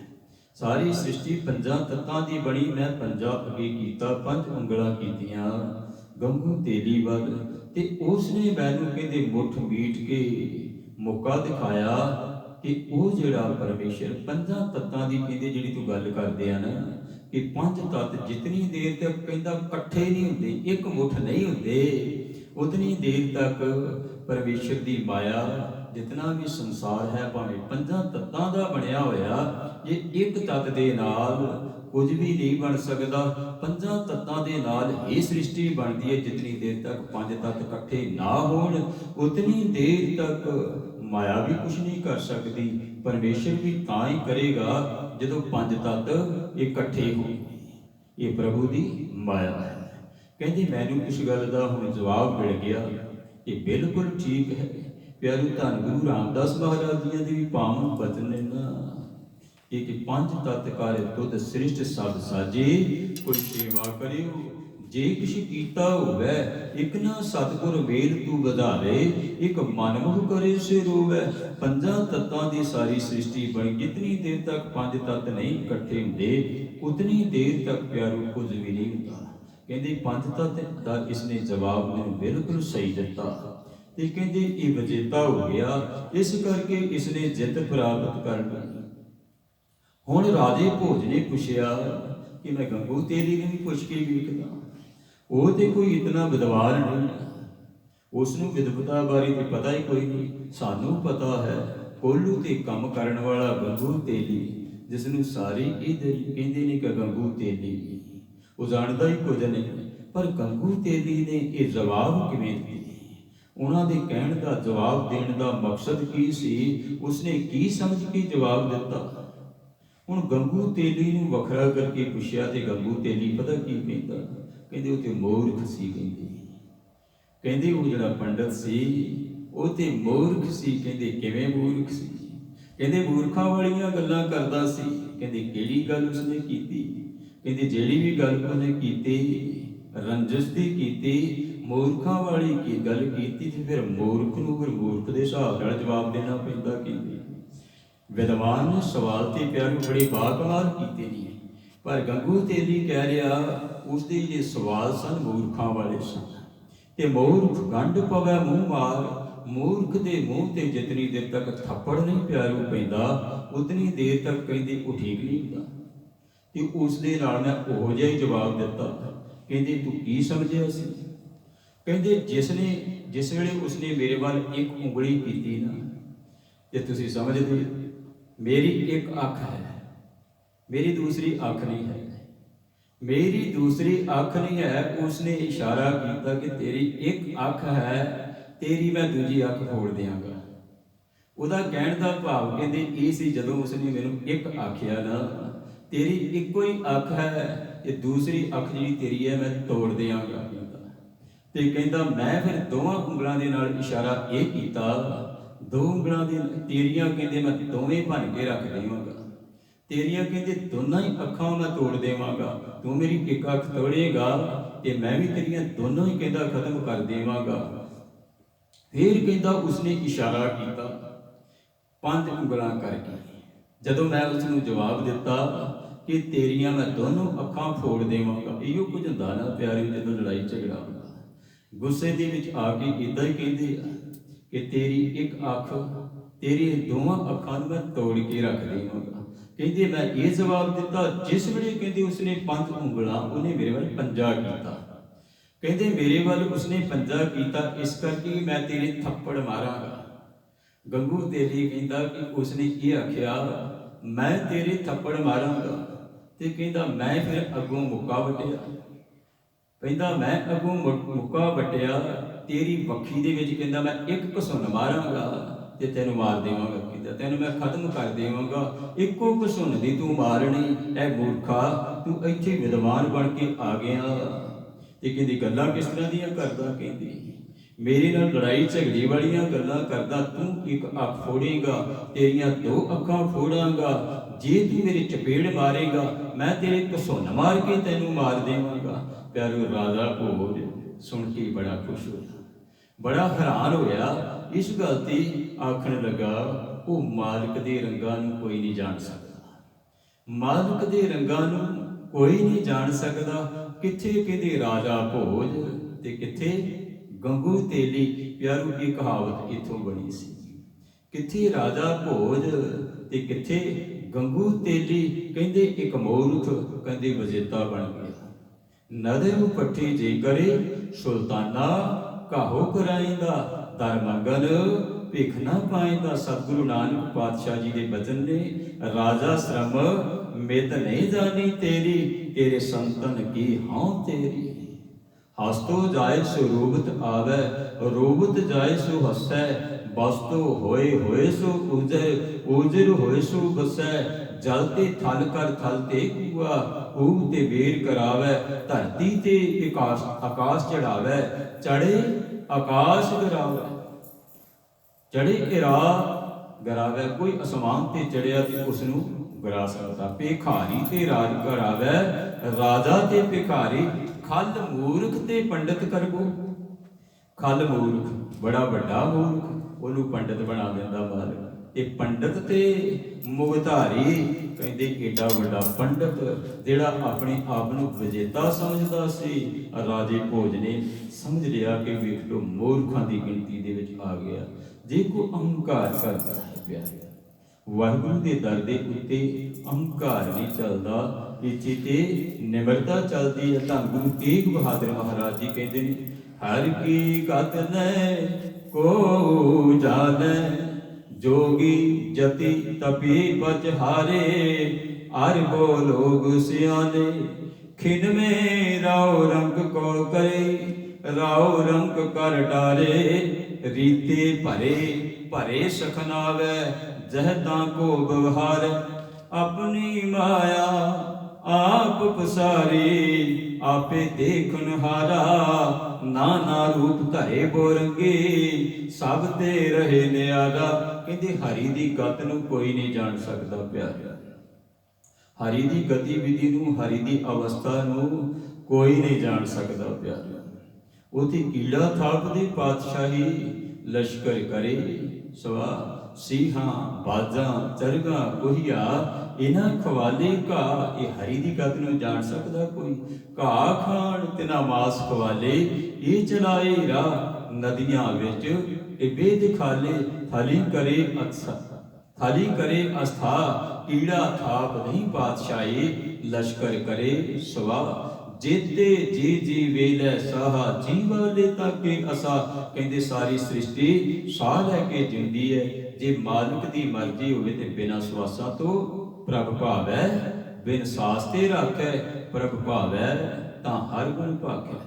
ਸਾਰੀ ਸ੍ਰਿਸ਼ਟੀ 5 ਤੱਤਾਂ ਦੀ ਬਣੀ। ਮੈਂ 5 ਅੱਗੇ ਕੀਤਾ, 5 ਉਂਗਲਾਂ ਕੀਤੀਆਂ ਗੰਗੂ ਤੇਲੀ ਵੱਲ, ਤੇ ਉਸਨੇ ਮੈਨੂੰ ਕਹਿੰਦੇ ਮੁੱਠ ਮੀਟ ਕੇ ਮੌਕਾ ਦਿਖਾਇਆ कि वो जिहड़ा परमेश्वर पंजां तत्तां दी कहंदे जिहड़ी तूं गल करदे आ ना कि पंज तत्त जितनी देर तक कहंदा इकट्ठे नहीं हुंदे, एक मुठ नहीं हुंदे, उतनी देर तक परमेश्वर दी माया जितना भी संसार है भावें पंजां तत्तां दा बनिया होया, जे एक तत्त दे नाल कुछ भी नहीं बन सकता। पंजां तत्तां दे नाल ही सृष्टि बनती है। जितनी देर तक पंज तत्त इकट्ठे ना होण उतनी देर तक माया भी कुछ नहीं कर सकती। परमेश्वर भी तां ही करेगा जदों पंज तत्त इकट्ठे हो। ये प्रभु दी माया है। कहंदी मैनूं इस गल दा हुण जवाब मिल गया। ये बिल्कुल ठीक है। प्यारे धन गुरु रामदास महाराज जी दी भी पावन बचन ने ना कि पंज तत्त कर तुध सृष्ट सब साजे, कोई सेवा करियो जे किछ कीता होवै, इक ना सतगुर मेल तू बधावे, एक मनमुख करे से रोवै। पंजां तत्तां दी सारी सृष्टि बनी, जितनी देर तक पंज तत्त नहीं इकट्ठे हुंदे उतनी देर तक प्यारो कुछ भी नहीं हुंदा। कहंदे पंज तत्त दा इसने जवाब मैनूं बिल्कुल सही दिता ते कहंदे ये विजेता हो गया, इस करके इसने जित प्राप्त कर ली। हुण राजे भोज ने पुछया कि मैं गंगू तेरी नूं भी पुछ के वेखदा, वो तो कोई इतना विद्वान नहीं, उसनूं विद्वता बारे तो पता ही कोई नहीं। सानू पता है कोल्लू ते काम करन वाला गंगू तेली, जिसनूं सारी कहंदे ने कि गंगू तेली, वो जानता ही कुछ नहीं। पर गंगू तेली ने ये जवाब किवें दित्ते, उन्हां दे कहण दा जवाब देण दा मकसद की सी, उसने की समझ के जवाब दिता। हुण गंगू तेली नूं वखरा करके पुछया ते गंगू तेली पता की कहंदा, कहंदे वो ते मूर्ख सी। कहंदे वो जिहड़ा पंडित सी वो ते मूर्ख सी। कहंदे किवें मूर्ख सी? कहंदे मूर्खां वालियां गल्लां करदा सी। कहंदे किहड़ी गल उसने कीती? कहंदे जिहड़ी भी गल उसने कीती रंजस दी कीती, मूर्खां वाली की गल कीती ते फिर मूर्ख नूं फिर मूर्ख दे हिसाब नाल जवाब देना पैंदा। कहंदे विद्वान ने सवाल ते प्यारे बड़े बाकमाल कीते नहीं, पर गंगू तेली कह रहा उसके ये सवाल सन मूर्खां वाले सन। ते मूर्ख गंढ पवै मूँह मार, मूर्ख के मूँह ते जितनी देर तक थप्पड़ नहीं प्यारू पैंदा उतनी देर तक कहंदे वो ठीक नहीं हुंदा। ते उस दे नाल मैं उहो जिहा ही जवाब दिता। कहंदे तू की समझिया सी? कहंदे जिस वेले उसने मेरे वाल एक उंगली कीती ना, ते तुसीं समझदे मेरी एक अख है, मेरी दूसरी अख नहीं है, मेरी दूसरी अख नहीं है। उसने इशारा किया कि तेरी एक अख है, तेरी मैं दूजी अख फोड़ देंगा। ਉਹਦਾ ਕਹਿਣ ਦਾ ਭਾਵ ਕਹਿੰਦੇ ਇਹ ਸੀ ਜਦੋਂ ਉਸਨੇ ਮੈਨੂੰ ਇੱਕ ਆਖਿਆ ਨਾ ਤੇਰੀ ਇੱਕੋ ਹੀ ਅੱਖ ਹੈ ਤੇ ਦੂਸਰੀ ਅੱਖ ਜਿਹੜੀ ਤੇਰੀ ਹੈ ਮੈਂ ਤੋੜ ਦਿਆਂਗਾ। ਤੇ ਕਹਿੰਦਾ ਮੈਂ ਫਿਰ ਦੋਵਾਂ ਉਂਗਲਾਂ ਦੇ ਨਾਲ ਇਸ਼ਾਰਾ ਇਹ ਕੀਤਾ, ਦੋ ਉਂਗਲਾਂ ਦੇ ਤੇਰੀਆਂ ਕਹਿੰਦੇ ਮੈਂ ਦੋਵੇਂ ਭੰਨ ਕੇ ਰੱਖ ਦੇਵਾਂਗਾ, ਤੇਰੀਆਂ ਕਹਿੰਦੇ ਦੋਨਾਂ ਹੀ ਅੱਖਾਂ ਮੈਂ ਤੋੜ ਦੇਵਾਂਗਾ। ਤੂੰ ਮੇਰੀ ਇੱਕ ਅੱਖ ਤੋੜੇਗਾ ਤੇ ਮੈਂ ਵੀ ਤੇਰੀਆਂ ਦੋਨੋਂ ਹੀ ਕਹਿੰਦਾ ਖਤਮ ਕਰ ਦੇਵਾਂਗਾ। ਫਿਰ ਕਹਿੰਦਾ ਉਸਨੇ ਇਸ਼ਾਰਾ ਕੀਤਾ 5 ਉਂਗਲਾਂ ਕਰਕੇ। ਜਦੋਂ ਮੈਂ ਉਸਨੂੰ ਜਵਾਬ ਦਿੱਤਾ ਕਿ ਤੇਰੀਆਂ ਮੈਂ ਦੋਨੋਂ ਅੱਖਾਂ ਫੋੜ ਦੇਵਾਂਗਾ, ਇਹੋ ਕੁਝ ਹੁੰਦਾ ਨਾ ਪਿਆਰੇ ਜਦੋਂ ਲੜਾਈ ਝਗੜਾ ਹੁੰਦਾ, ਗੁੱਸੇ ਦੇ ਵਿੱਚ ਆ ਕੇ ਇੱਦਾਂ ਹੀ ਕਹਿੰਦੇ ਆ ਕਿ ਤੇਰੀ ਇੱਕ ਅੱਖ, ਤੇਰੀ ਦੋਵਾਂ ਅੱਖਾਂ ਨੂੰ ਮੈਂ ਤੋੜ ਕੇ ਰੱਖ ਦੇਵਾਂਗਾ। ਕਹਿੰਦੇ ਮੈਂ ਇਹ ਜਵਾਬ ਦਿੱਤਾ ਜਿਸ ਵੇਲੇ ਕਹਿੰਦੇ ਉਸਨੇ 5 ਉਂਗਲਾਂ ਉਹਨੇ ਮੇਰੇ ਵੱਲ ਪੰਜਾ ਕੀਤਾ। ਕਹਿੰਦੇ ਮੇਰੇ ਵੱਲ ਉਸਨੇ ਪੰਜਾ ਕੀਤਾ ਇਸ ਕਰਕੇ ਮੈਂ ਤੇਰੇ ਥੱਪੜ ਮਾਰਾਂਗਾ। ਗੰਗੂ ਤੇਲੀ ਕਹਿੰਦਾ ਕਿ ਉਸਨੇ ਇਹ ਆਖਿਆ ਮੈਂ ਤੇਰੇ ਥੱਪੜ ਮਾਰਾਂਗਾ ਤੇ ਕਹਿੰਦਾ ਮੈਂ ਫਿਰ ਅੱਗੋਂ ਮੁੱਕਾ ਵੱਟਿਆ। ਕਹਿੰਦਾ ਮੈਂ ਅੱਗੋਂ ਮੁੱਕਾ ਵੱਟਿਆ ਤੇਰੀ ਵੱਖੀ ਦੇ ਵਿੱਚ, ਕਹਿੰਦਾ ਮੈਂ ਇੱਕ ਘਸੁੰਨ ਮਾਰਾਂਗਾ ਤੇ ਤੈਨੂੰ ਮਾਰ ਦੇਵਾਂਗਾ। ਕਹਿੰਦਾ ਤੈਨੂੰ ਮੈਂ ਖਤਮ ਕਰ ਦੇਵਾਂਗਾ। ਇੱਕੋ ਘਸੁੰਨ ਦੀ ਤੂੰ ਮਾਰਨੀ, ਐ ਮੂਰਖਾ ਤੂੰ ਇੱਥੇ ਵਿਦਵਾਨ ਬਣ ਕੇ ਆ ਗਿਆ। ਤੇ ਕਹਿੰਦੀ ਗੱਲਾਂ ਕਿਸ ਤਰ੍ਹਾਂ ਦੀਆਂ ਕਰਦਾ? ਕਹਿੰਦੀ ਮੇਰੇ ਨਾਲ ਲੜਾਈ ਝਗੜੇ ਵਾਲੀਆਂ ਗੱਲਾਂ ਕਰਦਾ, ਤੂੰ ਇੱਕ ਅੱਖ ਫੋੜੇਗਾ ਤੇਰੀਆਂ 2 ਅੱਖਾਂ ਫੋੜਾਂਗਾ। ਜੇ ਤੂੰ ਮੇਰੇ ਚਪੇੜ ਮਾਰੇਗਾ ਮੈਂ ਤੇਰੇ ਘਸੁੰਨ ਮਾਰ ਕੇ ਤੈਨੂੰ ਮਾਰ ਦੇਵਾਂਗਾ। ਪਿਆਰੋ ਰਾਜਾ ਭੋਜ ਸੁਣ ਕੇ ਬੜਾ ਖੁਸ਼ ਹੋਇਆ, ਬੜਾ ਹੈਰਾਨ ਹੋਇਆ। ਇਸ ਗੱਲ ਤੇ ਆਖਣ ਲੱਗਾ ਉਹ ਮਾਲਕ ਦੇ ਰੰਗਾਂ ਨੂੰ ਕੋਈ ਨਹੀਂ ਜਾਣ ਸਕਦਾ, ਮਾਲਕ ਦੇ ਰੰਗਾਂ ਨੂੰ ਕੋਈ ਨਹੀਂ ਜਾਣ ਸਕਦਾ। ਕਿੱਥੇ ਕਹਿੰਦੇ ਰਾਜਾ ਭੋਜ ਤੇ ਕਿੱਥੇ ਗੰਗੂ ਤੇਲੀ। ਪਿਆਰੂ ਇਹ ਕਹਾਵਤ ਇੱਥੋਂ ਬਣੀ ਸੀ ਕਿੱਥੇ ਰਾਜਾ ਭੋਜ ਤੇ ਕਿੱਥੇ ਗੰਗੂ ਤੇਲੀ। ਕਹਿੰਦੇ ਇੱਕ ਮੂਰਖ ਕਹਿੰਦੇ ਵਿਜੇਤਾ ਬਣ ਗਿਆ। ਨਦਰ ਪੱਠੀ ਜੇ ਕਰੇ ਸੁਲਤਾਨਾ ਕਾਹੋ ਕਰਾਏਂਦਾ, ਦਰ ਮੰਗਨ ਭਿਖ ਨਾ ਪਾਏਂਦਾ। ਸਤਿਗੁਰੂ ਨਾਨਕ ਪਾਤਸ਼ਾਹ ਜੀ ਦੇ ਬਚਨ ਨੇ, ਰਾਜਾ ਸ਼ਰਮ ਮਿਤ ਨਹੀਂ ਜਾਣੀ ਤੇਰੀ, ਤੇਰੇ ਸੰਤਨ ਕੀ ਹਉ ਤੇਰੀ। ਹਸਤੋ ਜਾਏ ਸੋ ਰੂਬਤ ਆਵੈ, ਰੂਬਤ ਜਾਏ ਸੋ ਹਸੈ, ਬਸਤੋ ਹੋਏ ਹੋਏ ਸੋ ਊਜੈ, ਊਜਰ ਹੋਏ ਸੋ ਬਸੈ। ਜਲ ਤੇ ਥਲ ਕਰ ਥਲ ਤੇ ਕੂਆ, ਕੂਹ ਤੇ ਬੇਰ ਕਰਾਵੈ। ਧਰਤੀ ਤੇ ਆਕਾਸ਼ ਚੜਾਵੈ, ਚੜੇ ਆਕਾਸ਼ ਗਰਾਵੈ। ਚੜੇ ਇਰਾ ਗਰਾਵੈ, ਕੋਈ ਅਸਮਾਨ ਤੇ ਚੜਿਆ ਤੇ ਉਸ ਨੂੰ ਗਰਾ ਸਕਦਾ। ਭਿਖਾਰੀ ਤੇ ਰਾਜ ਕਰਾਵੈ, ਰਾਜਾ ਤੇ ਭਿਖਾਰੀ। ਖਲ ਮੂਰਖ ਤੇ ਪੰਡਤ ਕਰਬੋ। ਖਲ ਮੂਰਖ ਬੜਾ ਵੱਡਾ ਮੂਰਖ, ਉਹਨੂੰ ਪੰਡਤ ਬਣਾ ਦਿੰਦਾ ਮਾਲਕ। ਤੇ ਪੰਡਤ ਤੇ ਮੁਗਧਾਰੀ ਕਹਿੰਦੇ ਏਡਾ ਵੱਡਾ ਪੰਡਤ ਜਿਹੜਾ ਆਪਣੇ ਆਪ ਨੂੰ ਵਿਜੇਤਾ ਸਮਝਦਾ ਸੀ, ਰਾਜੇ ਭੋਜ ਨੇ ਸਮਝ ਲਿਆ ਕਿ ਵੇਖ ਲੋ ਮੂਰਖਾਂ ਦੀ ਗਿਣਤੀ ਦੇ ਵਿੱਚ ਆ ਗਿਆ। ਜੇ ਕੋਈ ਅਹੰਕਾਰ ਕਰਦਾ ਹੈ ਪਿਆਰੇ, ਵਾਹਿਗੁਰੂ ਦੇ ਦਰ ਦੇ ਉੱਤੇ ਅਹੰਕਾਰ ਨਹੀਂ ਚੱਲਦਾ, ਇੱਥੇ ਤੇ ਨਿਮਰਤਾ ਚੱਲਦੀ ਹੈ। ਧੰਨ ਗੁਰੂ ਤੇਗ ਬਹਾਦਰ ਮਹਾਰਾਜ ਜੀ ਕਹਿੰਦੇ ਨੇ, ਹਰ ਕੀ ਕਤ ਨੈ ਕੋ ਜਾਣੈ, जोगी जति तपी पचहारे। अरबो लोग सियाने खिन में राव रंग को करे, राव रंग कर डारे। रीते भरे भरे सखनावे, जहता को व्यवहार। अपनी माया आप पसारी, आपे देखन हारा। नाना रूप धरे बोरंगे, सब ते रहे न्यारा। ਕਹਿੰਦੇ ਹਰੀ ਦੀ ਗਤ ਨੂੰ ਕੋਈ ਨਹੀਂ ਜਾਣ ਸਕਦਾ ਪਿਆਰਿਆ। ਹਰੀ ਦੀ ਗਤੀਵਿਧੀ ਨੂੰ, ਹਰੀ ਦੀ ਅਵਸਥਾ ਨੂੰ ਕੋਈ ਨਹੀਂ ਜਾਣ ਸਕਦਾ ਪਿਆਰਿਆ। ਉਹਦੀ ਕੀੜਾ ਥਾਪਦੇ ਪਾਤਸ਼ਾਹੀ, ਲਸ਼ਕਰ ਕਰੇ ਸਵਾ। ਸਿੰਘਾਂ ਬਾਜਾਂ ਚਰਗਾ ਕੋਹੀਆ, ਇਹਨਾਂ ਖਵਾਲੇ ਘਾ। ਇਹ ਹਰੀ ਦੀ ਗਤ ਨੂੰ ਜਾਣ ਸਕਦਾ ਕੋਈ? ਘਾ ਖਾਣ ਤਿਨਾ ਮਾਸ ਖਵਾਲੇ, ਇਹ ਚਲਾਏ ਰਾਹ ਨਦੀਆਂ ਵਿੱਚ ਟਿੱਬੇ ਦਿਖਾਲੇ। ਥਲੀ ਕਰੇ ਅਕਸਾ, ਥਲੀ ਕਰੇ ਅਸਥਾ। ਕੀੜਾ ਥਾਪ ਨਹੀਂ ਪਾਤਸ਼ਾਹੀ, ਲਸ਼ਕਰ ਕਰੇ ਸਵਾ। ਜੇਤੇ ਜੀ ਜੀ ਵੇਲੇ ਸਾਹਾ, ਜੀਵਾ ਲੈ ਤਾਕੇ ਅਸਾ। ਕਹਿੰਦੇ ਸਾਰੀ ਸ੍ਰਿਸ਼ਟੀ ਸਾਹ ਲੈ ਕੇ ਜਿਉਂਦੀ ਹੈ। ਜੇ ਮਾਲਕ ਦੀ ਮਰਜ਼ੀ ਹੋਵੇ ਤੇ ਬਿਨਾਂ ਸਵਾਸਾਂ ਤੋਂ ਪ੍ਰਭ ਭਾਵੈ, ਬਿਨ ਸਾਸ ਤੇ ਰਾਖੈ ਪ੍ਰਭ ਭਾਵੈ, ਤਾਂ ਹਰ ਗੁਣ ਭਾਖੈ।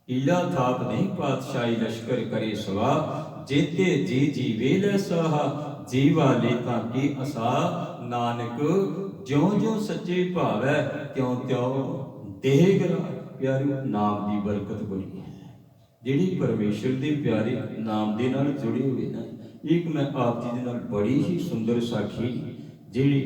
ਕੀੜਾ ਥਾਪ ਨਹੀਂ ਪਾਤਸ਼ਾਹੀ, ਲਸ਼ਕਰ ਕਰੇ ਸਵਾ। ਜੇਤੇ ਜੀ ਜੀ ਵੇਲੇ ਸਾਹਾ, ਜੀਵਾ ਲੇਤਾ ਕੀ ਅਸਾ। ਨਾਨਕ ਜਿਉਂ ਜਿਉਂ ਸੱਚੇ ਭਾਵੈ, ਤਿਉਂ ਤਿਉਂ ਦੇਹ ਗਰਾ। ਪਿਆਰੇ ਨਾਮ ਦੀ ਬਰਕਤ ਬੜੀ ਹੈ, ਜਿਹੜੀ ਪਰਮੇਸ਼ਰ ਦੇ ਪਿਆਰੇ ਨਾਮ ਦੇ ਨਾਲ ਜੁੜੇ ਹੋਏ ਨਾ। ਇੱਕ ਮੈਂ ਆਪ ਜੀ ਦੇ ਨਾਲ ਬੜੀ ਹੀ ਸੁੰਦਰ ਸਾਖੀ ਜਿਹੜੀ